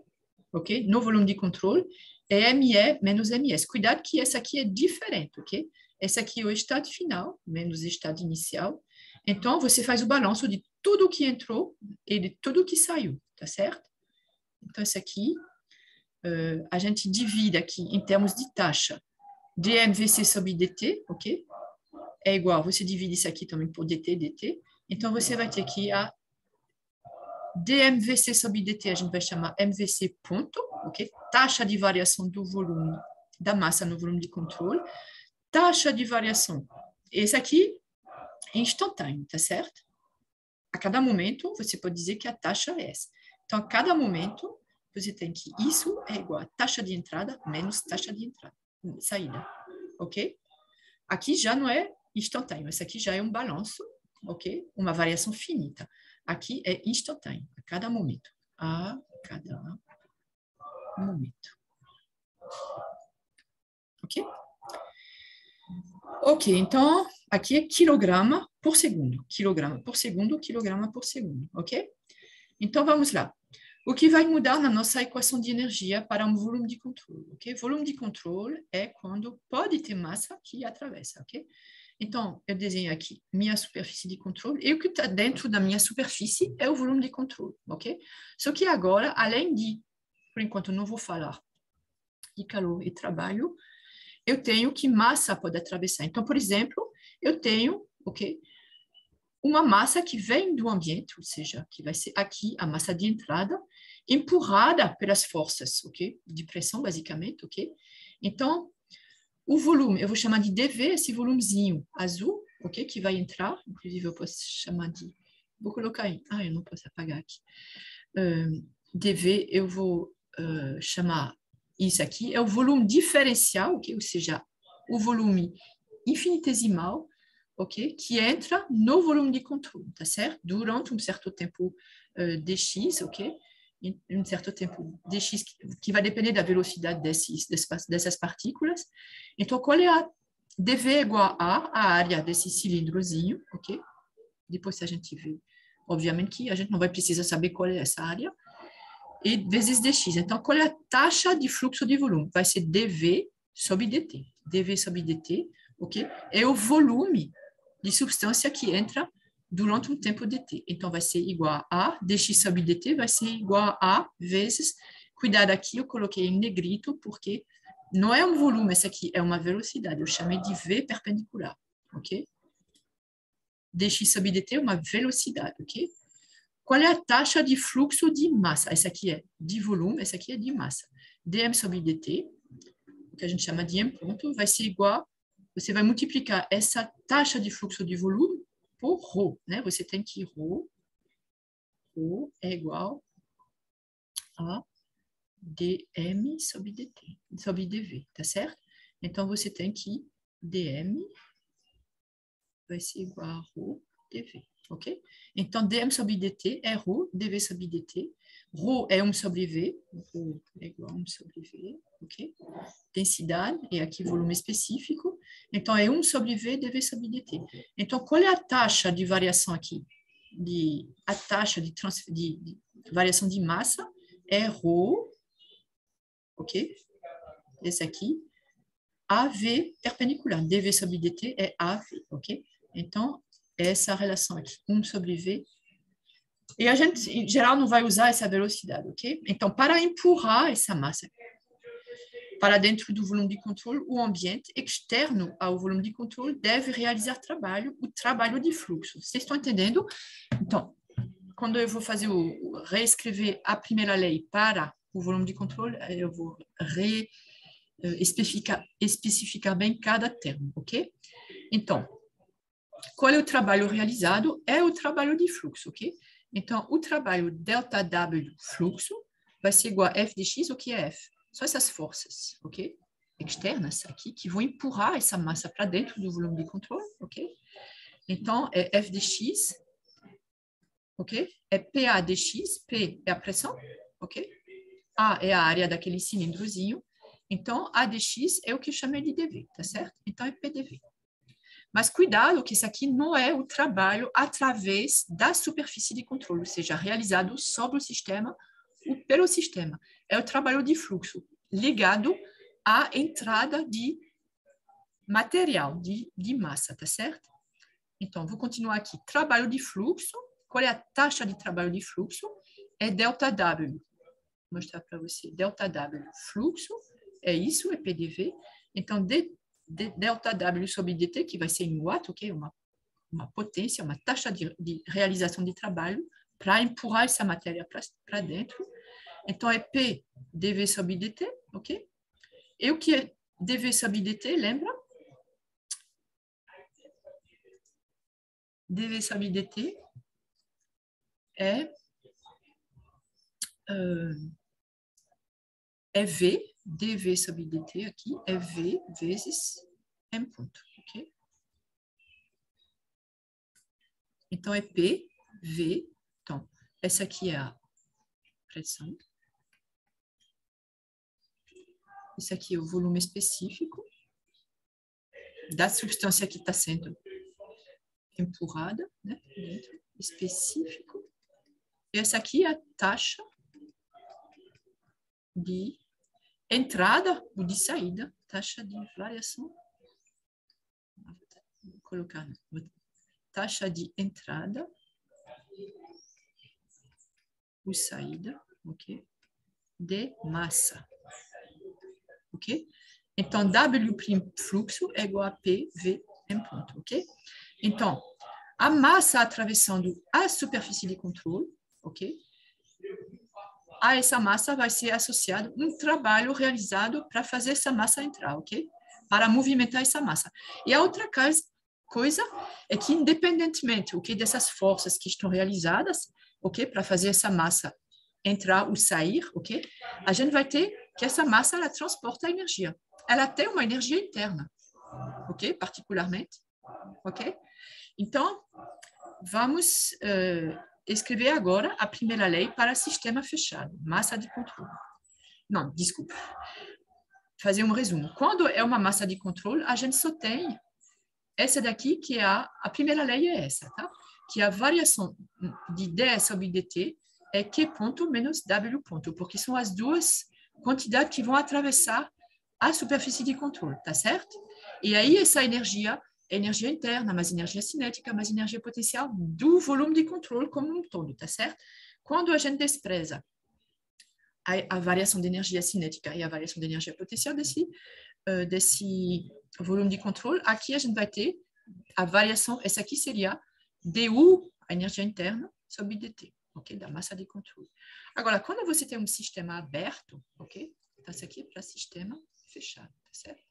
ok? No volume de controle, é ME menos MS. Cuidado que essa aqui é diferente, ok? Essa aqui é o estado final, menos o estado inicial. Então, você faz o balanço de tudo que entrou e de tudo que saiu, tá certo? Então, essa aqui, a gente divide aqui em termos de taxa. dMVC sobre dt, ok? É igual, você divide isso aqui também por dt. Então, você vai ter que a dMVC sobre dt, a gente vai chamar MVC ponto, ok? Taxa de variação do volume, da massa no volume de controle. Taxa de variação, esse aqui é instantâneo, tá certo? A cada momento, você pode dizer que a taxa é essa. Então, a cada momento, você tem que, isso é igual a taxa de entrada menos taxa de entrada, saída, ok? Aqui já não é instantâneo, esse aqui já é um balanço, ok? Uma variação finita. Aqui é instantâneo, a cada momento. A cada momento. Ok? Ok, então, aqui é quilograma por segundo. Quilograma por segundo, quilograma por segundo, ok? Então, vamos lá. O que vai mudar na nossa equação de energia para um volume de controle, ok? Volume de controle é quando pode ter massa que atravessa, ok? Então, eu desenho aqui minha superfície de controle, e o que está dentro da minha superfície é o volume de controle, ok? Só que agora, além de, por enquanto, não vou falar de calor e trabalho, eu tenho que massa pode atravessar. Então, por exemplo, eu tenho, ok, uma massa que vem do ambiente, ou seja, que vai ser aqui a massa de entrada, empurrada pelas forças, ok, de pressão, basicamente, ok? Então, o volume, eu vou chamar de dV, esse volumezinho azul, ok, que vai entrar, inclusive eu posso chamar de, vou colocar aí, eu não posso apagar aqui, dV, eu vou chamar isso aqui, é o volume diferencial, ok, ou seja, o volume infinitesimal, ok, que entra no volume de controle, tá certo? Durante um certo tempo dx, ok? em certo tempo dx, que vai depender da velocidade dessas partículas. Então, qual é a dV igual a área desse cilindrozinho, ok? Depois a gente vê, obviamente que a gente não vai precisar saber qual é essa área, e vezes dx. Então, qual é a taxa de fluxo de volume? Vai ser dV sobre dt. dV sobre dt, ok? É o volume de substância que entra durante um tempo dt. Então, vai ser igual a dx sobre dt, vai ser igual a vezes, cuidado aqui, eu coloquei em negrito, porque não é um volume, essa aqui é uma velocidade, eu chamei de v perpendicular, ok? Dx sobre dt é uma velocidade, ok? Qual é a taxa de fluxo de massa? Essa aqui é de volume, essa aqui é de massa. dm sobre dt, o que a gente chama de m ponto, vai ser igual, você vai multiplicar essa taxa de fluxo de volume por ρ, né? Você tem que ρ é igual a dm sobre dt, sobre dv, tá certo? Então, você tem que dm vai ser igual a ρ dv, ok? Então, dm sobre dt é ρ, dv sobre dt. Ρ é 1 sobre v, ρ é igual a 1 sobre v, ok? Densidade, e aqui volume específico. Então, é 1 sobre v, dv sobre dt. Então, qual é a taxa de variação aqui? A taxa de variação de massa é ρ, ok? Esse aqui, AV perpendicular. dv sobre dt é AV, ok? Então, essa relação aqui, 1 sobre v. E a gente, em geral, não vai usar essa velocidade, ok? Então, para empurrar essa massa para dentro do volume de controle, o ambiente externo ao volume de controle deve realizar o trabalho de fluxo. Vocês estão entendendo? Então, quando eu vou reescrever a primeira lei para o volume de controle, eu vou especificar bem cada termo, ok? Então, qual é o trabalho realizado? É o trabalho de fluxo, ok? Então, o trabalho ΔW fluxo vai ser igual a F de x, o que é F? São essas forças, ok? Externas aqui, que vão empurrar essa massa para dentro do volume de controle, ok? Então, é F de x, ok? É PA de x, P é a pressão, ok? A é a área daquele cilindrozinho. Então, A de x é o que eu chamei de dV, tá certo? Então, é PdV. Mas cuidado que isso aqui não é o trabalho através da superfície de controle, ou seja, realizado sobre o sistema ou pelo sistema. É o trabalho de fluxo ligado à entrada de material, de massa, tá certo? Então, vou continuar aqui. Trabalho de fluxo. Qual é a taxa de trabalho de fluxo? É ΔW. Vou mostrar para você. ΔW fluxo, é isso, é PDV. Então, ΔW sobre dt, que vai ser em watt, ok? Uma potência, uma taxa de realização de trabalho para empurrar essa matéria para dentro. Então, é P dV sobre dt, ok? E o que é dV sobre dt, lembra? dV sobre dt é V, dV sobre dt aqui, é V vezes m ponto, ok? Então, é P, V. Então, essa aqui é a pressão. Esse aqui é o volume específico da substância que está sendo empurrada, né? Dentro, específico. E essa aqui é a taxa de entrada ou de saída, taxa de variação. Vou colocar taxa de entrada ou saída, ok? De massa, ok? Então, W' fluxo é igual a PV em ponto, ok? Então, a massa atravessando a superfície de controle, ok? A essa massa vai ser associado um trabalho realizado para fazer essa massa entrar, ok? Para movimentar essa massa. E a outra coisa é que, independentemente, ok, dessas forças que estão realizadas, ok, para fazer essa massa entrar ou sair, ok, a gente vai ter que essa massa, ela transporta a energia. Ela tem uma energia interna, ok, particularmente, ok? Então, vamos escrever agora a primeira lei para sistema fechado, massa de controle. Não, desculpa. Fazer um resumo. Quando é uma massa de controle, a gente só tem essa daqui, que é a primeira lei é essa, tá? Que a variação de d sobre dt é Q ponto menos W ponto, porque são as duas quantidades que vão atravessar a superfície de controle, tá certo? E aí essa energia é energia interna, mais energia cinética, mais energia potencial do volume de controle como um todo, tá certo? Quando a gente despreza a variação de energia cinética e a variação de energia potencial desse volume de controle, aqui a gente vai ter a variação, essa aqui seria du, a energia interna, sobre dt, ok? Da massa de controle. Agora, quando você tem um sistema aberto, ok? Então, isso aqui é para sistema fechado, tá certo?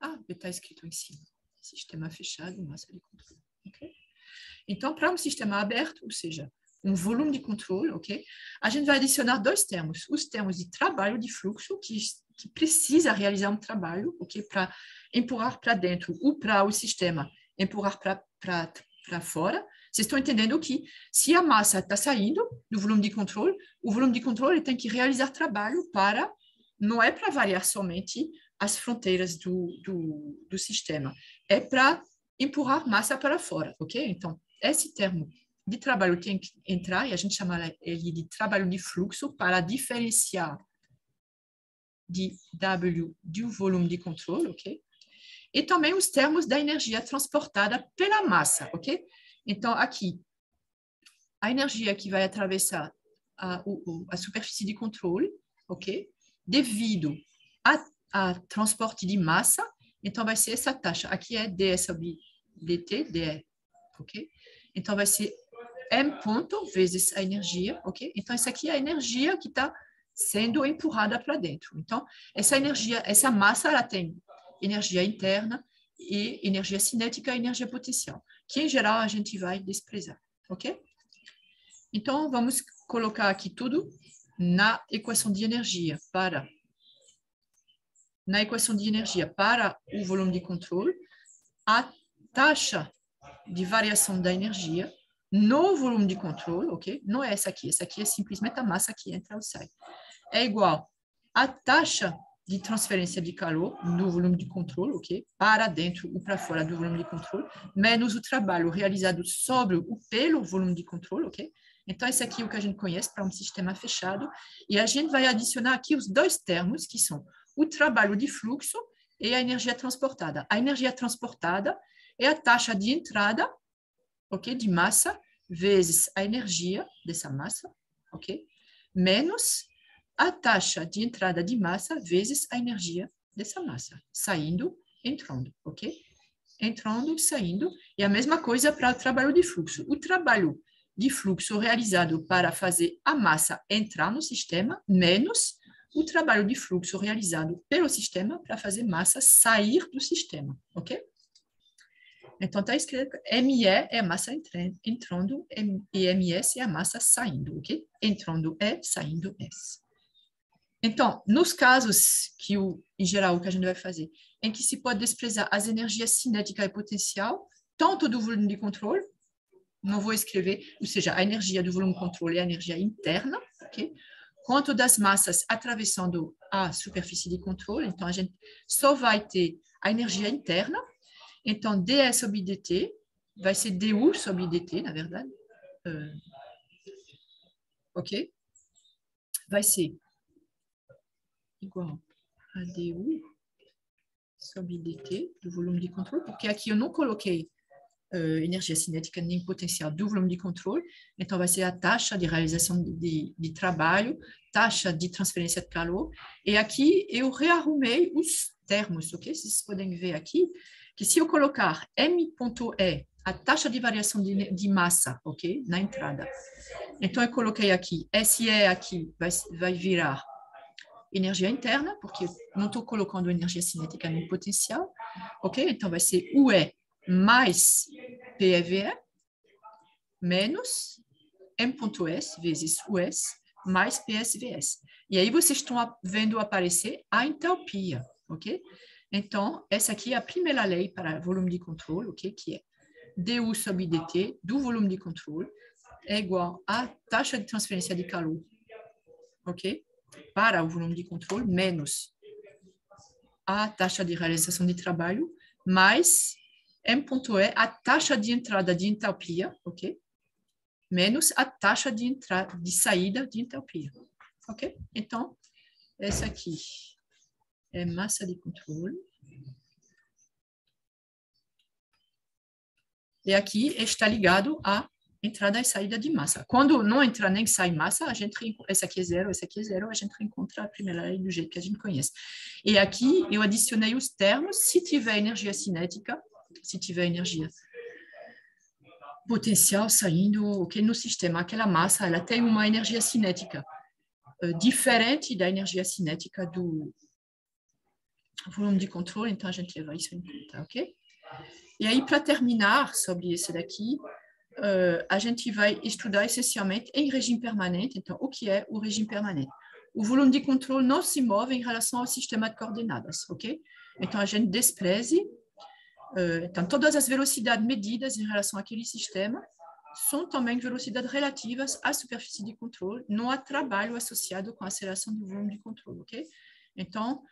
Ah, está escrito em cima. Sistema fechado, massa de controle, ok? Então, para um sistema aberto, ou seja, um volume de controle, ok? A gente vai adicionar dois termos. Os termos de trabalho de fluxo, que precisa realizar um trabalho, ok? Para empurrar para dentro ou para o sistema empurrar para fora. Vocês estão entendendo que se a massa está saindo do volume de controle, o volume de controle tem que realizar trabalho para, não é para variar somente as fronteiras do sistema, é para empurrar massa para fora, ok? Então, esse termo de trabalho tem que entrar, e a gente chama ele de trabalho de fluxo, para diferenciar de W do volume de controle, ok? E também os termos da energia transportada pela massa, ok? Então, aqui, a energia que vai atravessar a superfície de controle, ok? Devido a transporte de massa, então vai ser essa taxa. Aqui é d sobre dt, dE, ok? Então, vai ser m ponto vezes a energia, ok? Então, essa aqui é a energia que está sendo empurrada para dentro. Então, essa energia, essa massa, ela tem energia interna e energia cinética e energia potencial, que, em geral, a gente vai desprezar, ok? Então, vamos colocar aqui tudo na equação de energia para o volume de controle, a taxa de variação da energia no volume de controle, ok? Não é essa aqui é simplesmente a massa que entra ou sai. É igual à taxa de transferência de calor no volume de controle, ok? Para dentro ou para fora do volume de controle, menos o trabalho realizado sobre ou pelo volume de controle, ok? Então, esse aqui é o que a gente conhece para um sistema fechado, e a gente vai adicionar aqui os dois termos, que são o trabalho de fluxo e a energia transportada. A energia transportada é a taxa de entrada, ok, de massa, vezes a energia dessa massa, ok, menos a taxa de entrada de massa vezes a energia dessa massa, saindo, entrando, ok? Entrando, saindo, e a mesma coisa para o trabalho de fluxo. O trabalho de fluxo realizado para fazer a massa entrar no sistema, menos o trabalho de fluxo realizado pelo sistema para fazer massa sair do sistema, ok? Então, está escrito ME é a massa entrando e MS é a massa saindo, ok? Entrando é, saindo é. Então, nos casos que, em geral, o que a gente vai fazer, em que se pode desprezar as energias cinética e potencial, tanto do volume de controle, não vou escrever, ou seja, a energia do volume de controle é a energia interna, ok? Quanto das massas atravessando a superfície de controle, então a gente só vai ter a energia interna. Então, dE sobre dt vai ser du sobre dt, na verdade. Ok? Vai ser igual a du sobre dt do volume de controle, porque aqui eu não coloquei energia cinética nem potencial do volume de controle, então vai ser a taxa de realização de trabalho, taxa de transferência de calor, e aqui eu rearrumei os termos, ok? Vocês podem ver aqui que se eu colocar m.e, a taxa de variação de massa, ok? Na entrada. Então, eu coloquei aqui, SE aqui vai virar energia interna, porque eu não estou colocando energia cinética nem potencial, ok? Então, vai ser UE mais PEVE menos M.S vezes US mais PSVS. E aí vocês estão vendo aparecer a entalpia, ok? Então, essa aqui é a primeira lei para volume de controle, ok? Que é du sobre dt do volume de controle é igual à taxa de transferência de calor, ok? Para o volume de controle, menos a taxa de realização de trabalho, mais M.E, a taxa de entrada de entalpia, ok? Menos a taxa de entrada, de saída de entalpia, ok? Então, essa aqui é massa de controle. E aqui está ligado à entrada e saída de massa. Quando não entra nem sai massa, a gente, essa aqui é zero, a gente encontra a primeira lei do jeito que a gente conhece. E aqui eu adicionei os termos, se tiver energia cinética, se tiver energia potencial saindo, ok, no sistema, aquela massa, ela tem uma energia cinética diferente da energia cinética do volume de controle, então a gente leva isso em conta, ok? E aí, para terminar sobre esse daqui, a gente vai estudar essencialmente em regime permanente. Então, o que é o regime permanente? O volume de controle não se move em relação ao sistema de coordenadas, ok? Então, a gente despreze. Então, todas as velocidades medidas em relação àquele sistema são também velocidades relativas à superfície de controle, não há trabalho associado com a aceleração do volume de controle, ok? Então,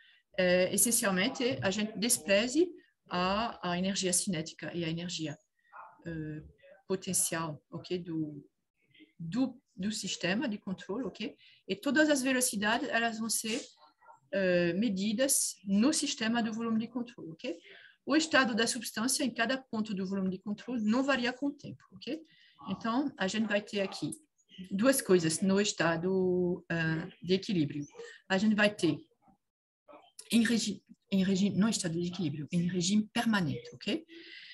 essencialmente, a gente despreze a energia cinética e a energia potencial, ok, do sistema de controle, ok? E todas as velocidades, elas vão ser medidas no sistema do volume de controle, ok? O estado da substância em cada ponto do volume de controle não varia com o tempo, ok? Então, a gente vai ter aqui duas coisas no estado de equilíbrio. A gente vai ter em regime, não estado de equilíbrio, em regime permanente, ok?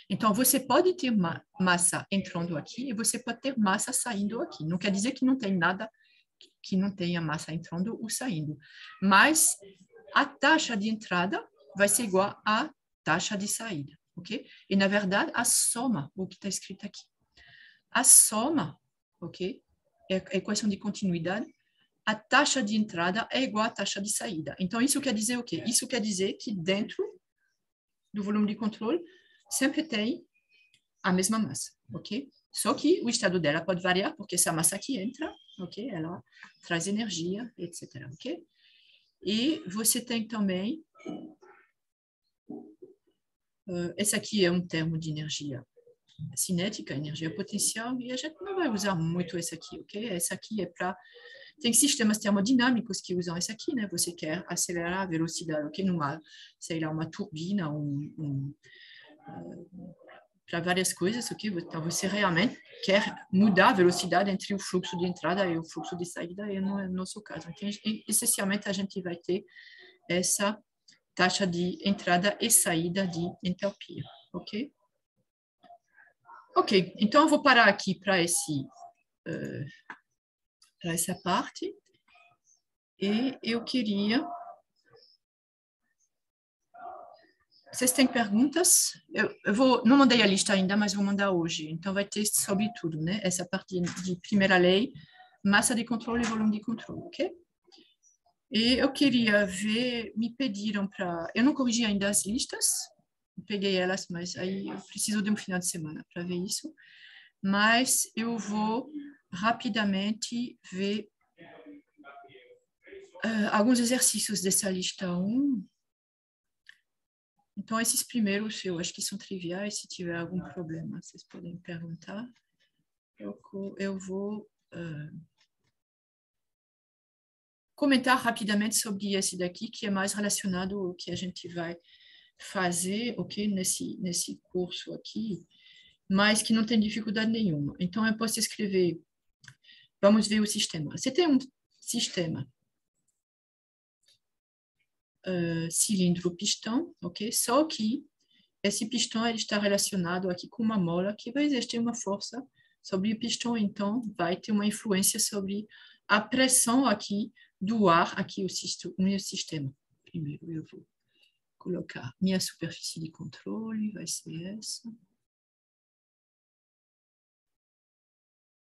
Então, você pode ter massa entrando aqui e você pode ter massa saindo aqui. Não quer dizer que não tem nada que não tenha massa entrando ou saindo. Mas a taxa de entrada vai ser igual à taxa de saída, ok? E, na verdade, a soma, o que está escrito aqui. A soma, ok? É a equação de continuidade. A taxa de entrada é igual à taxa de saída. Então, isso quer dizer o quê? Isso quer dizer que dentro do volume de controle sempre tem a mesma massa, ok? Só que o estado dela pode variar, porque essa massa aqui entra, ok? Ela traz energia, etc, ok? E você tem também, esse aqui é um termo de energia cinética, energia potencial, e a gente não vai usar muito esse aqui, ok? Esse aqui é para... Tem sistemas termodinâmicos que usam esse aqui, né? Você quer acelerar a velocidade, ok? Numa, sei lá, uma turbina, para várias coisas, ok? Então, você realmente quer mudar a velocidade entre o fluxo de entrada e o fluxo de saída, e não é o nosso caso. Então, essencialmente, a gente vai ter essa taxa de entrada e saída de entalpia, ok? Ok, então eu vou parar aqui para essa parte. E eu queria... Vocês têm perguntas? Eu vou... Não mandei a lista ainda, mas vou mandar hoje. Então, vai ter sobre tudo, né? Essa parte de primeira lei, massa de controle e volume de controle, ok? E eu queria ver... Me pediram para... Eu não corrigi ainda as listas. Peguei elas, mas aí eu preciso de um final de semana para ver isso. Mas eu vou rapidamente ver alguns exercícios dessa lista 1. Então, esses primeiros eu acho que são triviais. Se tiver algum problema, vocês podem perguntar. Eu vou comentar rapidamente sobre esse daqui, que é mais relacionado ao que a gente vai fazer, ok, nesse curso aqui, mas que não tem dificuldade nenhuma. Então, eu posso escrever, vamos ver o sistema. Você tem um sistema cilindro-pistão, ok? Só que esse pistão ele está relacionado aqui com uma mola que vai exercer uma força sobre o pistão, então vai ter uma influência sobre a pressão aqui do ar, aqui o meu sistema. Primeiro eu vou colocar minha superfície de controle, vai ser essa.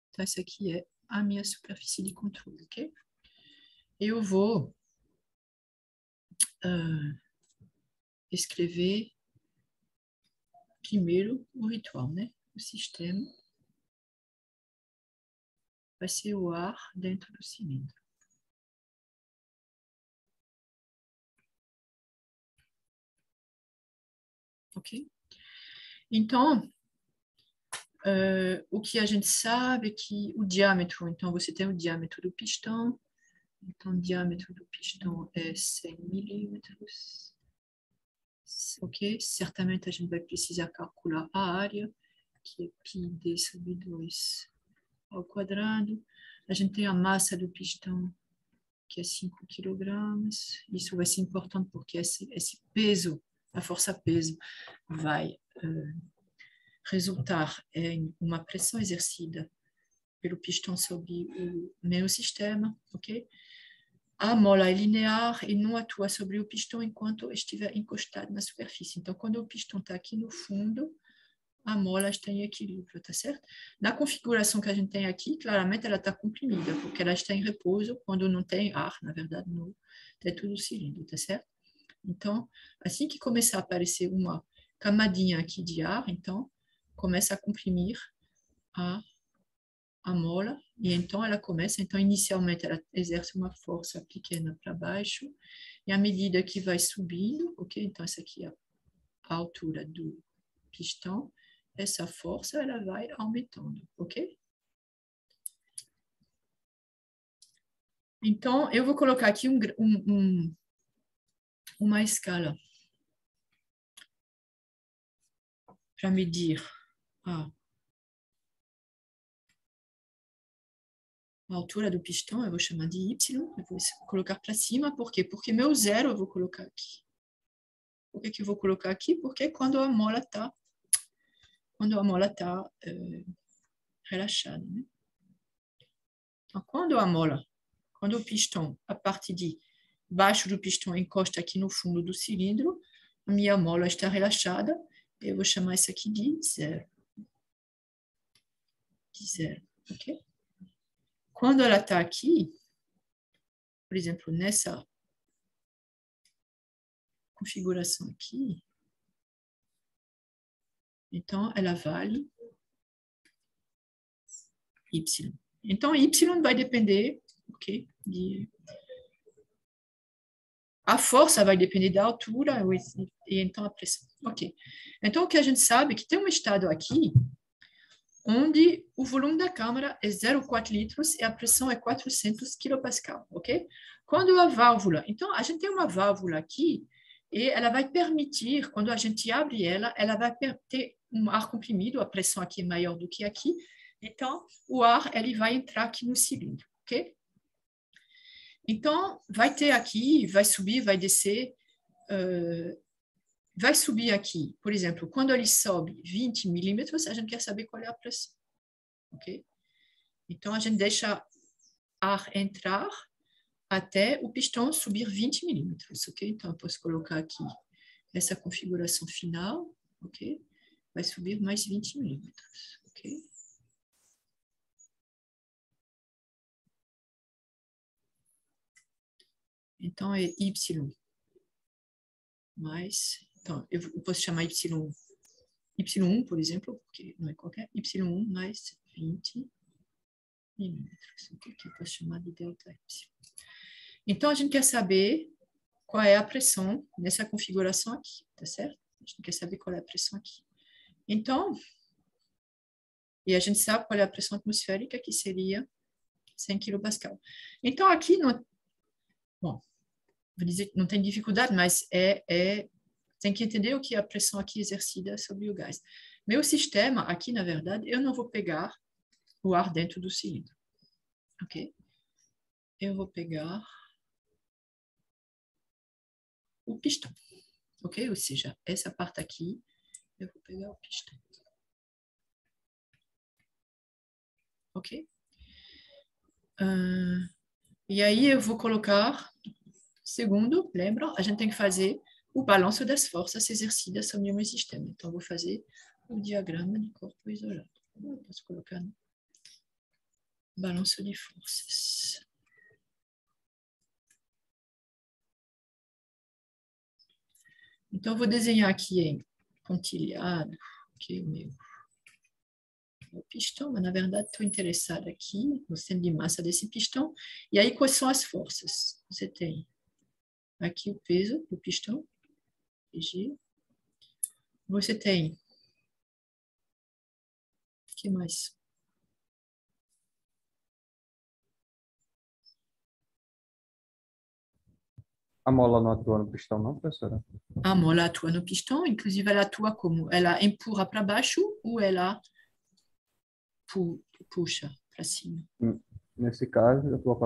Então, essa aqui é a minha superfície de controle, ok? Eu vou escrever primeiro o ritual, né? O sistema vai ser o ar dentro do cilindro. Ok? Então, o que a gente sabe é que o diâmetro, então você tem o diâmetro do pistão, então o diâmetro do pistão é 100 milímetros, ok? Certamente a gente vai precisar calcular a área, que é πd sobre 2 ao quadrado. A gente tem a massa do pistão, que é 5 quilogramas. Isso vai ser importante porque esse peso, a força-peso, vai resultar em uma pressão exercida pelo pistão sobre o meu sistema, ok? A mola é linear e não atua sobre o pistão enquanto estiver encostado na superfície. Então, quando o pistão está aqui no fundo, a mola está em equilíbrio, tá certo? Na configuração que a gente tem aqui, claramente ela está comprimida, porque ela está em repouso quando não tem ar, na verdade, no teto do cilindro, tá certo? Então, assim que começar a aparecer uma camadinha aqui de ar, então, começa a comprimir a mola, e então ela começa, então inicialmente ela exerce uma força pequena para baixo, e à medida que vai subindo, ok? Então essa aqui é a altura do pistão, essa força ela vai aumentando, ok? Então eu vou colocar aqui uma escala para medir a altura do pistão, eu vou chamar de Y, eu vou colocar para cima, por quê? Porque meu zero eu vou colocar aqui. Por que eu vou colocar aqui? Porque quando a mola está relaxada, né? Então, quando o pistão, a parte de baixo do pistão encosta aqui no fundo do cilindro, a minha mola está relaxada, eu vou chamar isso aqui de zero. De zero, ok? Quando ela está aqui, por exemplo, nessa configuração aqui, então ela vale Y. Então, Y vai depender, ok? A força vai depender da altura e então a pressão. Ok. Então, o que a gente sabe é que tem um estado aqui onde o volume da câmara é 0,4 litros e a pressão é 400 kPa, ok? Quando a válvula... Então, a gente tem uma válvula aqui e ela vai permitir, quando a gente abre ela, ela vai ter um ar comprimido, a pressão aqui é maior do que aqui, então o ar ele vai entrar aqui no cilindro, ok? Então, vai ter aqui, vai subir, vai descer, vai subir aqui, por exemplo, quando ele sobe 20 milímetros, a gente quer saber qual é a pressão, ok? Então, a gente deixa ar entrar até o pistão subir 20 milímetros, ok? Então, eu posso colocar aqui essa configuração final, ok? Vai subir mais 20 milímetros, ok? Então, é Y mais... Então, eu posso chamar Y1, por exemplo, porque não é qualquer, Y1 mais 20 milímetros, que eu posso chamar de delta Y. Então, a gente quer saber qual é a pressão nessa configuração aqui, tá certo? A gente quer saber qual é a pressão aqui. Então, e a gente sabe qual é a pressão atmosférica, que seria 100 kPa. Então, aqui, não, bom, vou dizer que não tem dificuldade, mas tem que entender o que é a pressão aqui exercida sobre o gás. Meu sistema, aqui, na verdade, eu não vou pegar o ar dentro do cilindro, ok? Eu vou pegar o pistão, ok? Ou seja, essa parte aqui, eu vou pegar o pistão, ok? E aí eu vou colocar, segundo, lembra? A gente tem que fazer o balanço das forças exercidas sobre o meu sistema. Então, eu vou fazer o diagrama de corpo isolado. Eu posso colocar no balanço de forças. Então, eu vou desenhar aqui em pontilhado, ok, meu pistão, mas na verdade estou interessada aqui no centro de massa desse pistão. E aí, quais são as forças? Você tem aqui o peso do pistão, PG. Você tem, o que mais? A mola não atua no pistão, não, professora? A mola atua no pistão, inclusive ela atua como? Ela empurra para baixo ou ela puxa para cima? Nesse caso, atua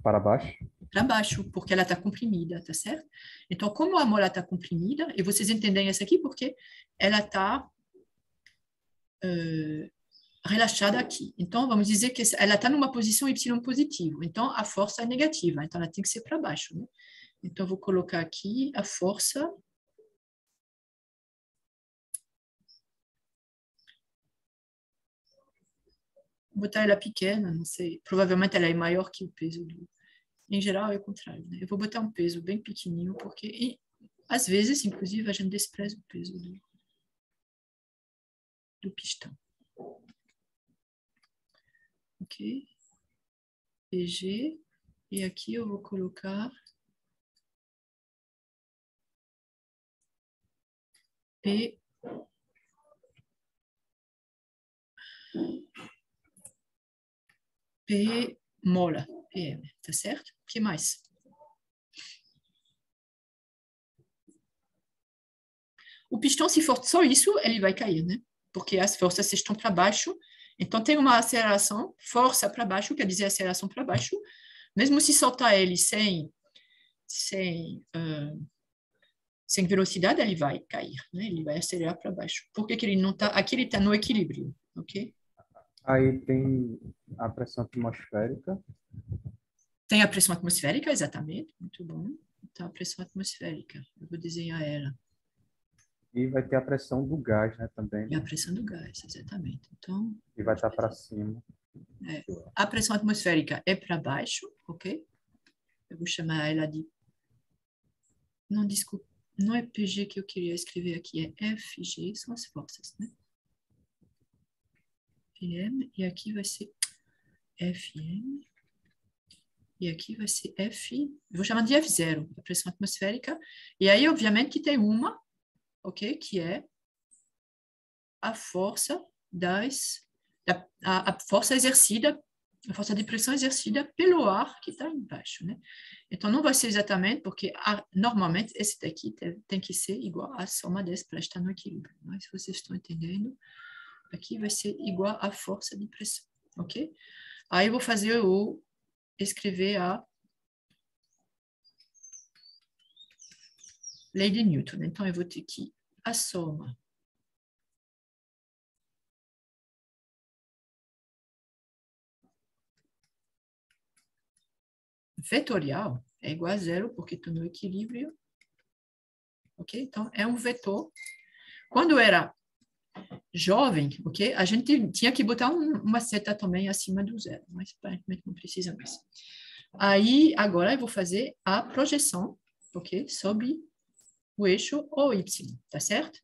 para baixo. Para baixo, porque ela está comprimida, tá certo? Então, como a mola está comprimida, e vocês entendem isso aqui porque ela está relaxada aqui. Então, vamos dizer que ela está numa posição Y positivo. Então, a força é negativa. Então, ela tem que ser para baixo, né? Então, eu vou colocar aqui a força. Vou botar ela pequena, não sei. Provavelmente ela é maior que o peso do... Em geral, é o contrário, né? Eu vou botar um peso bem pequenininho, porque às vezes, inclusive, a gente despreza o peso do pistão. Ok? PG. E aqui eu vou colocar P. P mola, PM, tá certo? O que mais? O pistão, se for só isso, ele vai cair, né? Porque as forças estão para baixo. Então, tem uma aceleração, força para baixo, quer dizer aceleração para baixo. Mesmo se soltar ele sem velocidade, ele vai cair, né? Ele vai acelerar para baixo. Por que ele não está... Aqui ele está no equilíbrio, ok? Aí tem a pressão atmosférica. Tem a pressão atmosférica, exatamente. Muito bom. Então, a pressão atmosférica. Eu vou desenhar ela. E vai ter a pressão do gás, né, também, E a né? pressão do gás, exatamente. Então, E vai estar para cima. a pressão atmosférica é para baixo, ok? Eu vou chamar ela de... Não, desculpa. Não é PG que eu queria escrever aqui, é FG, são as forças, né? PM, e aqui vai ser FM, e aqui vai ser F, eu vou chamar de F0, a pressão atmosférica, e aí, obviamente, que tem uma, ok? Que é a força a força exercida, a força de pressão exercida pelo ar que está embaixo, né? Então, não vai ser exatamente, porque normalmente esse daqui tem que ser igual à soma desse para estar no equilíbrio. Mas se vocês estão entendendo, aqui vai ser igual à força de pressão, ok? Aí eu vou escrever a lei de Newton. Então, eu vou ter que a soma vetorial é igual a zero, porque estou no equilíbrio, ok? Então, é um vetor. Quando eu era jovem, ok? A gente tinha que botar uma seta também acima do zero, mas aparentemente não precisa mais. Aí, agora eu vou fazer a projeção, ok? Sobre o eixo OY, tá certo?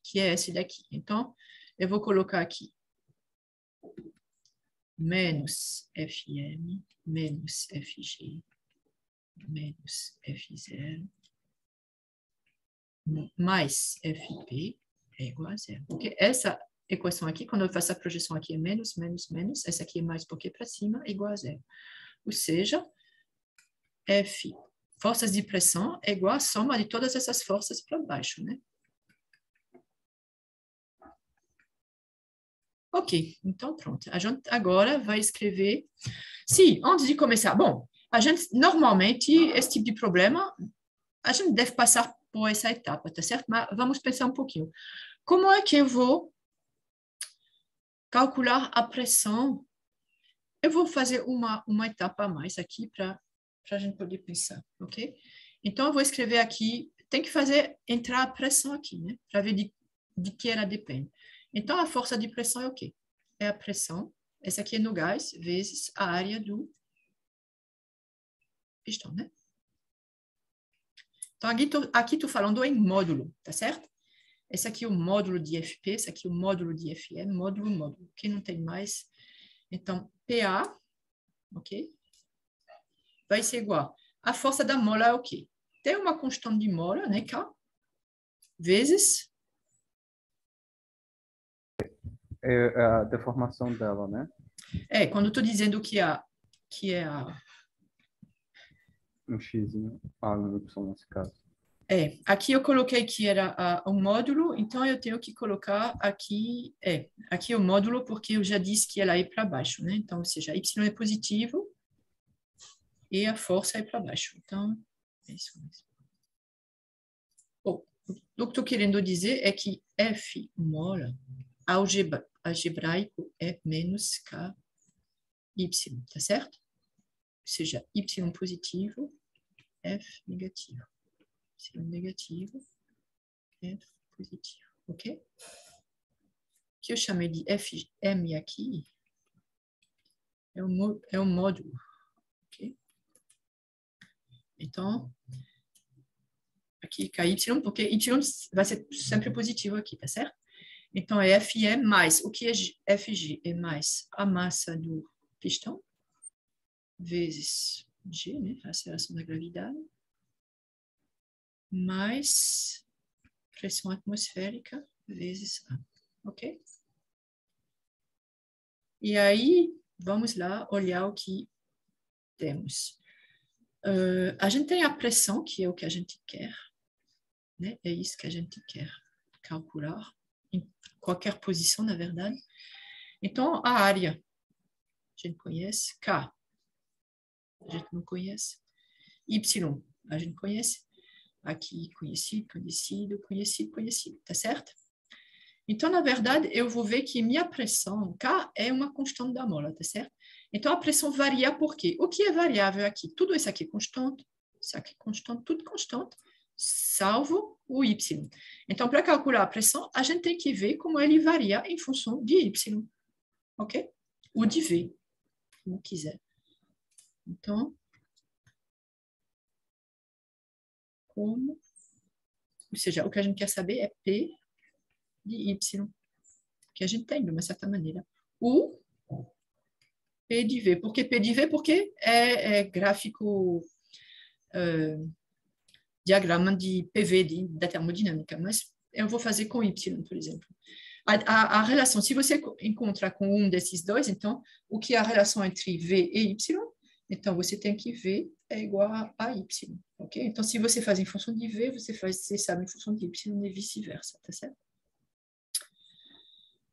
Que é esse daqui. Então, eu vou colocar aqui menos FM, menos FG, menos F0, mais FP é igual a zero. Porque essa equação aqui, quando eu faço a projeção aqui, é menos, menos, menos. Essa aqui é mais porque para cima é igual a zero. Ou seja, F, forças de pressão, é igual a soma de todas essas forças para baixo, né? Ok, então pronto. A gente agora vai escrever... Sim, antes de começar. Bom, a gente, normalmente, esse tipo de problema, a gente deve passar por essa etapa, tá certo? Mas vamos pensar um pouquinho. Como é que eu vou calcular a pressão? Eu vou fazer uma etapa a mais aqui para a gente poder pensar, ok? Então, eu vou escrever aqui, tem que fazer entrar a pressão aqui, né? Para ver de que ela depende. Então, a força de pressão é o quê? É a pressão, essa aqui é no gás, vezes a área do pistão, né? Então, aqui estou falando em módulo, tá certo? Esse aqui é o módulo de FP, esse aqui é o módulo de FE, módulo. Aqui não tem mais. Então, PA, ok? Vai ser igual. A força da mola é o quê? Tem uma constante de mola, né, K, vezes... É a deformação dela, né? Quando eu estou dizendo que é a... Um x, um y nesse caso. Aqui eu coloquei que era o módulo, então eu tenho que colocar aqui, aqui o módulo, porque eu já disse que ela é para baixo, né? Então, ou seja, y é positivo e a força é para baixo. Então, é isso mesmo. Bom, o que estou querendo dizer é que F mola algebraico é menos K Y, tá certo? Ou seja, Y positivo, F negativo. Y negativo, F positivo, ok? Que eu chamei de Fm aqui é o módulo, ok? Então, aqui KY, porque Y vai ser sempre positivo aqui, tá certo? Então, é Fe mais, o que é Fg? É mais a massa do pistão, vezes G, né? A aceleração da gravidade, mais pressão atmosférica, vezes A, ok? E aí, vamos lá olhar o que temos. A gente tem a pressão, que é o que a gente quer, né? É isso que a gente quer calcular, em qualquer posição, na verdade. Então, a área, a gente conhece, K, a gente não conhece, Y, a gente conhece, aqui conhecido, tá certo? Então, na verdade, eu vou ver que minha pressão, K, é uma constante da mola, tá certo? Então, a pressão varia por quê? O que é variável aqui? Tudo isso aqui é constante, isso aqui é constante, tudo constante, salvo o Y. Então, para calcular a pressão, a gente tem que ver como ele varia em função de Y, ok? Ou de V, como quiser. Então, como... Ou seja, o que a gente quer saber é P de Y, que a gente tem, de uma certa maneira. Ou P de V. Por que P de V? Porque é gráfico, diagrama de PV, da termodinâmica. Mas eu vou fazer com Y, por exemplo. A relação, se você encontrar com um desses dois, então, o que é a relação entre V e Y? Então, você tem que V é igual a Y, ok? Então, se você faz em função de V, você sabe em função de Y e vice-versa, tá certo?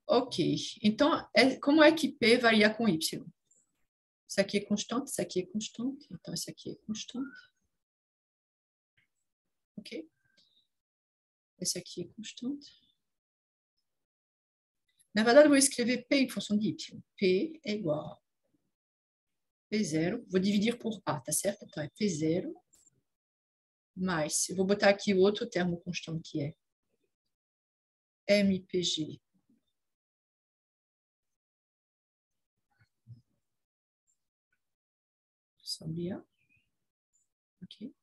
Ok, então, como é que P varia com Y? Isso aqui é constante, isso aqui é constante, então isso aqui é constante. Ok? Esse aqui é constante. Na verdade, eu vou escrever P em função de Y. P é igual a P0, vou dividir por A, tá certo? Então, é P0 mais, eu vou botar aqui o outro termo constante, que é MPG sobre A. Ok?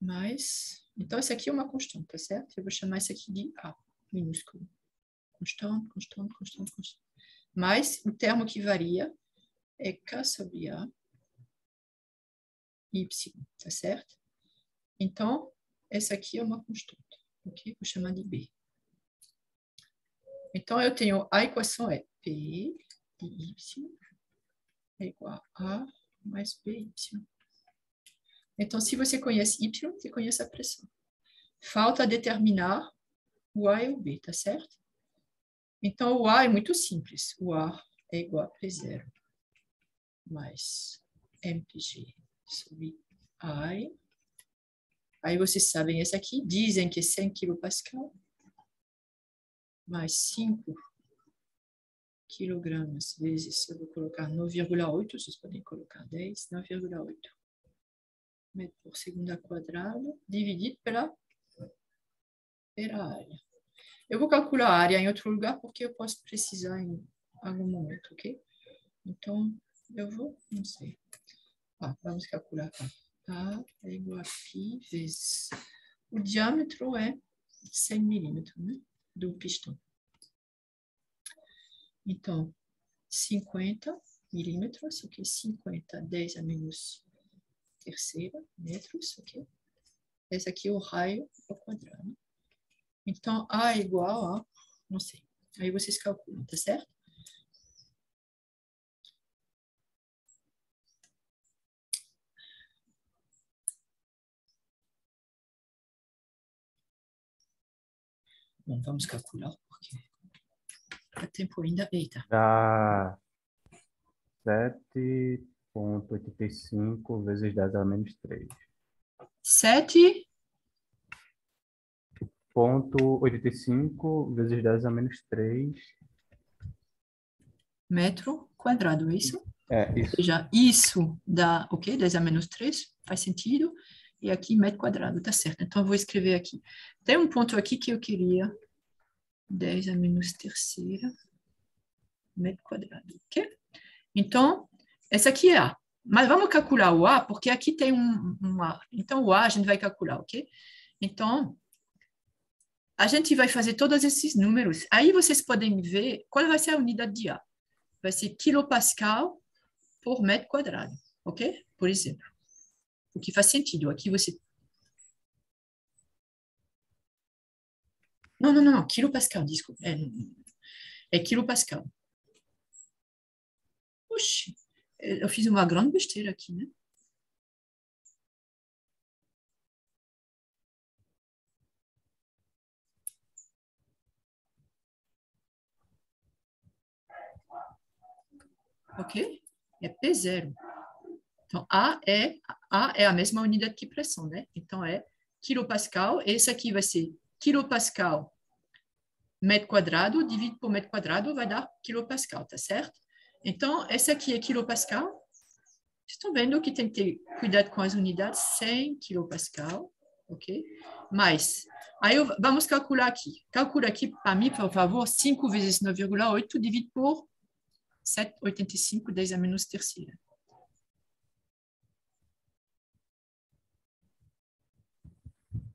Mais, então, esse aqui é uma constante, tá certo? Eu vou chamar esse aqui de A, minúsculo. Constante, constante, constante, constante. Mais o termo que varia é K sobre A, Y, tá certo? Então, essa aqui é uma constante, ok? Vou chamar de B. Então, eu tenho, a equação é P de Y é igual a A mais BY. Então, se você conhece Y, você conhece a pressão. Falta determinar o A e o B, tá certo? Então, o A é muito simples. O A é igual a P0 mais MPG sobre I. Aí vocês sabem esse aqui. Dizem que é 100 kPa mais 5 quilogramas vezes, eu vou colocar 9,8, vocês podem colocar 10, 9,8 metro por segundo ao quadrado, dividido pela área. Eu vou calcular a área em outro lugar, porque eu posso precisar em algum momento, ok? Então, eu vou, não sei. Vamos calcular. A é igual a π vezes... O diâmetro é 100 milímetros, né? Do pistão. Então, 50 milímetros, ok? 50, 10 a menos terceira, metros, ok? Esse aqui é o raio ao quadrado. Então, A é igual a... Não sei. Aí vocês calculam, tá certo? Bom, vamos calcular, porque há tempo ainda. Eita. Dá 7,85 vezes 10 a menos 3. 7,85 vezes 10 a menos 3. Metro quadrado, é isso? É, Ou isso. seja, isso dá, ok? 10 a menos 3, faz sentido. E aqui, metro quadrado, tá certo. Então, eu vou escrever aqui. Tem um ponto aqui que eu queria. 10 a menos terceira, metro quadrado, ok? Então, essa aqui é A. Mas vamos calcular o A, porque aqui tem um A. Então, o A a gente vai calcular, ok? Então, a gente vai fazer todos esses números. Aí vocês podem ver qual vai ser a unidade de A. Vai ser quilopascal por metro quadrado, ok? Por exemplo. O que faz sentido. Aqui você... Não. Quilopascal, desculpa. É quilopascal. Oxi, eu fiz uma grande besteira aqui, né? Ok? É P0. Então, A é a mesma unidade que pressão, né? Então, é quilopascal. Esse aqui vai ser quilopascal metro quadrado, dividido por metro quadrado, vai dar quilopascal, tá certo? Então, esse aqui é quilopascal. Vocês estão vendo que tem que ter cuidado com as unidades, 100 quilopascal, ok? Mas, aí vamos calcular aqui. Calcula aqui para mim, por favor, 5 vezes 9,8 dividido por 7,85, 10 a menos terceira.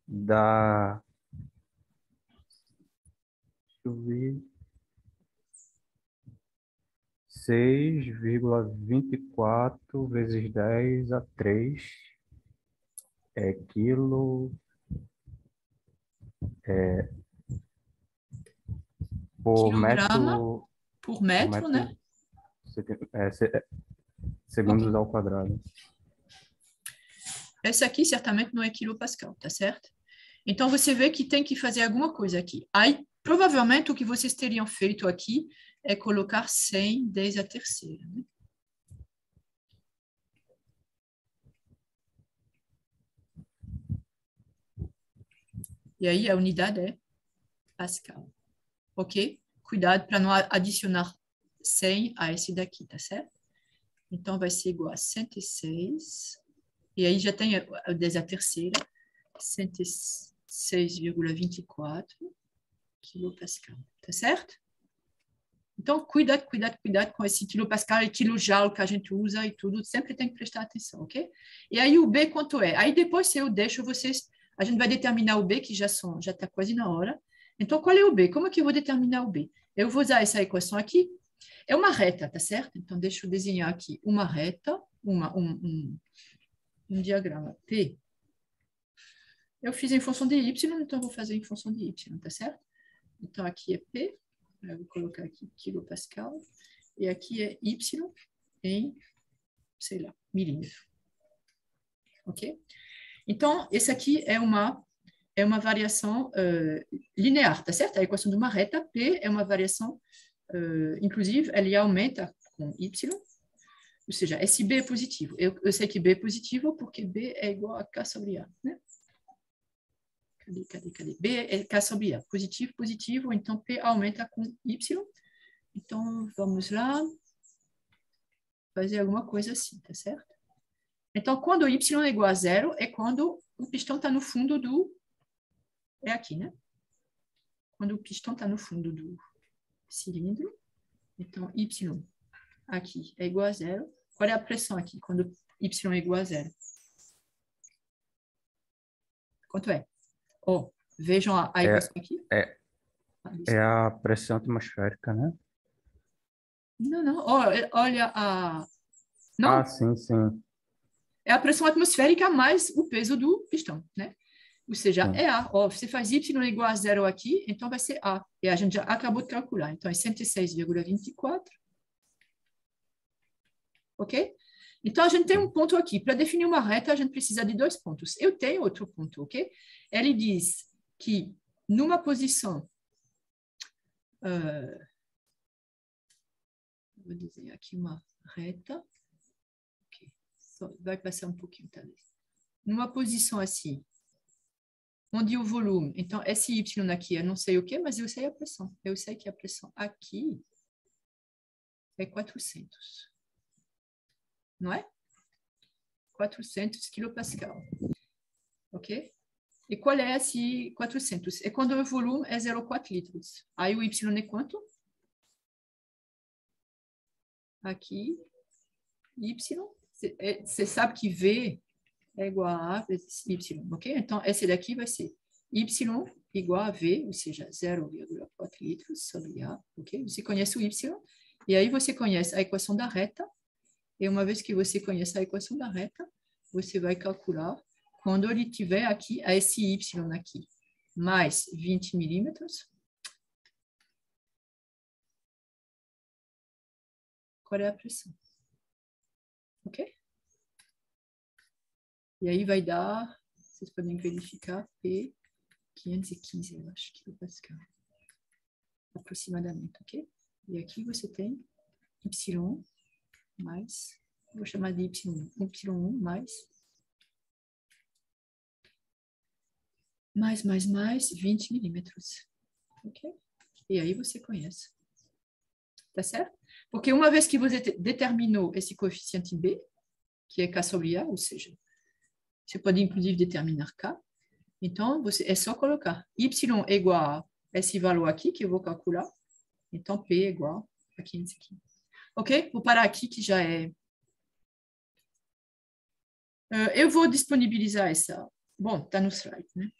Dá... Deixa eu ver. 6,24 vezes 10 a 3 é quilo por Quilograma metro, por por metro, né? metro segundos Ok. ao quadrado. Esse aqui certamente não é quilopascal, tá certo? Então, você vê que tem que fazer alguma coisa aqui. Aí, provavelmente, o que vocês teriam feito aqui é colocar 100 10 a terceira, né? E aí, a unidade é Pascal. Ok? Cuidado para não adicionar 100 a esse daqui, tá certo? Então, vai ser igual a 106. E aí, já tem o 10 a terceira. 106,24 quilopascal, tá certo? Então, cuidado com esse quilopascal e quilojoule que a gente usa e tudo, sempre tem que prestar atenção, ok? E aí o B quanto é? Aí depois eu deixo vocês, a gente vai determinar o B, que já está quase na hora. Então, qual é o B? Como é que eu vou determinar o B? Eu vou usar essa equação aqui, é uma reta, tá certo? Então, deixa eu desenhar aqui uma reta, um diagrama P. Eu fiz em função de Y, então eu vou fazer em função de Y, tá certo? Então, aqui é P, eu vou colocar aqui quilopascal, e aqui é Y em, sei lá, milímetro. Ok? Então, esse aqui é uma variação linear, tá certo? A equação de uma reta, P é uma variação, inclusive, ele aumenta com Y, ou seja, esse B é positivo. Eu sei que B é positivo porque B é igual a K sobre A, né? Cadê? B é K sobre A. Positivo, positivo, então P aumenta com Y. Então, vamos lá. Fazer alguma coisa assim, tá certo? Então, quando Y é igual a zero, é quando o pistão está no fundo do... É aqui, né? Quando o pistão está no fundo do cilindro. Então, Y aqui é igual a zero. Qual é a pressão aqui quando Y é igual a zero? Quanto é? Oh, vejam a equação aqui. É a pressão atmosférica, né? Não, não. Olha a... Não, Ah, sim, sim, é a pressão atmosférica mais o peso do pistão, né? Ou seja, sim. é A. Ó, você faz Y igual a zero aqui, então vai ser A. E a gente já acabou de calcular. Então, é 106,24. Ok? Então, a gente tem um ponto aqui. Para definir uma reta, a gente precisa de 2 pontos. Eu tenho outro ponto, ok? Ele diz que numa posição... vou dizer aqui uma reta. Okay. Vai passar um pouquinho, talvez. Numa posição assim, onde o volume... Então, esse Y aqui, eu não sei o que, mas eu sei a pressão. Eu sei que a pressão aqui é 400. Não é? 400 quilopascal. Ok? E qual é esse 400? É quando o volume é 0,4 litros. Aí o Y é quanto? Aqui, Y. Você sabe que V é igual a vezes Y, ok? Então, esse daqui vai ser Y igual a V, ou seja, 0,4 litros sobre A, ok? Você conhece o Y, e aí você conhece a equação da reta, e uma vez que você conhece a equação da reta, você vai calcular quando ele tiver aqui, a esse Y aqui, mais 20 milímetros, qual é a pressão? Ok? E aí vai dar, vocês podem verificar, P 515, eu acho, quilopascal, aproximadamente, ok? E aqui você tem Y mais, vou chamar de Y1 mais 20 milímetros, ok? E aí você conhece, tá certo? Porque uma vez que você determinou esse coeficiente B, que é K sobre A, ou seja, você pode inclusive determinar K, então é só colocar Y é igual a esse valor aqui, que eu vou calcular, então P é igual a 515. Ok? Vou parar aqui, que já é... eu vou disponibilizar essa... Bom, está no slide, né?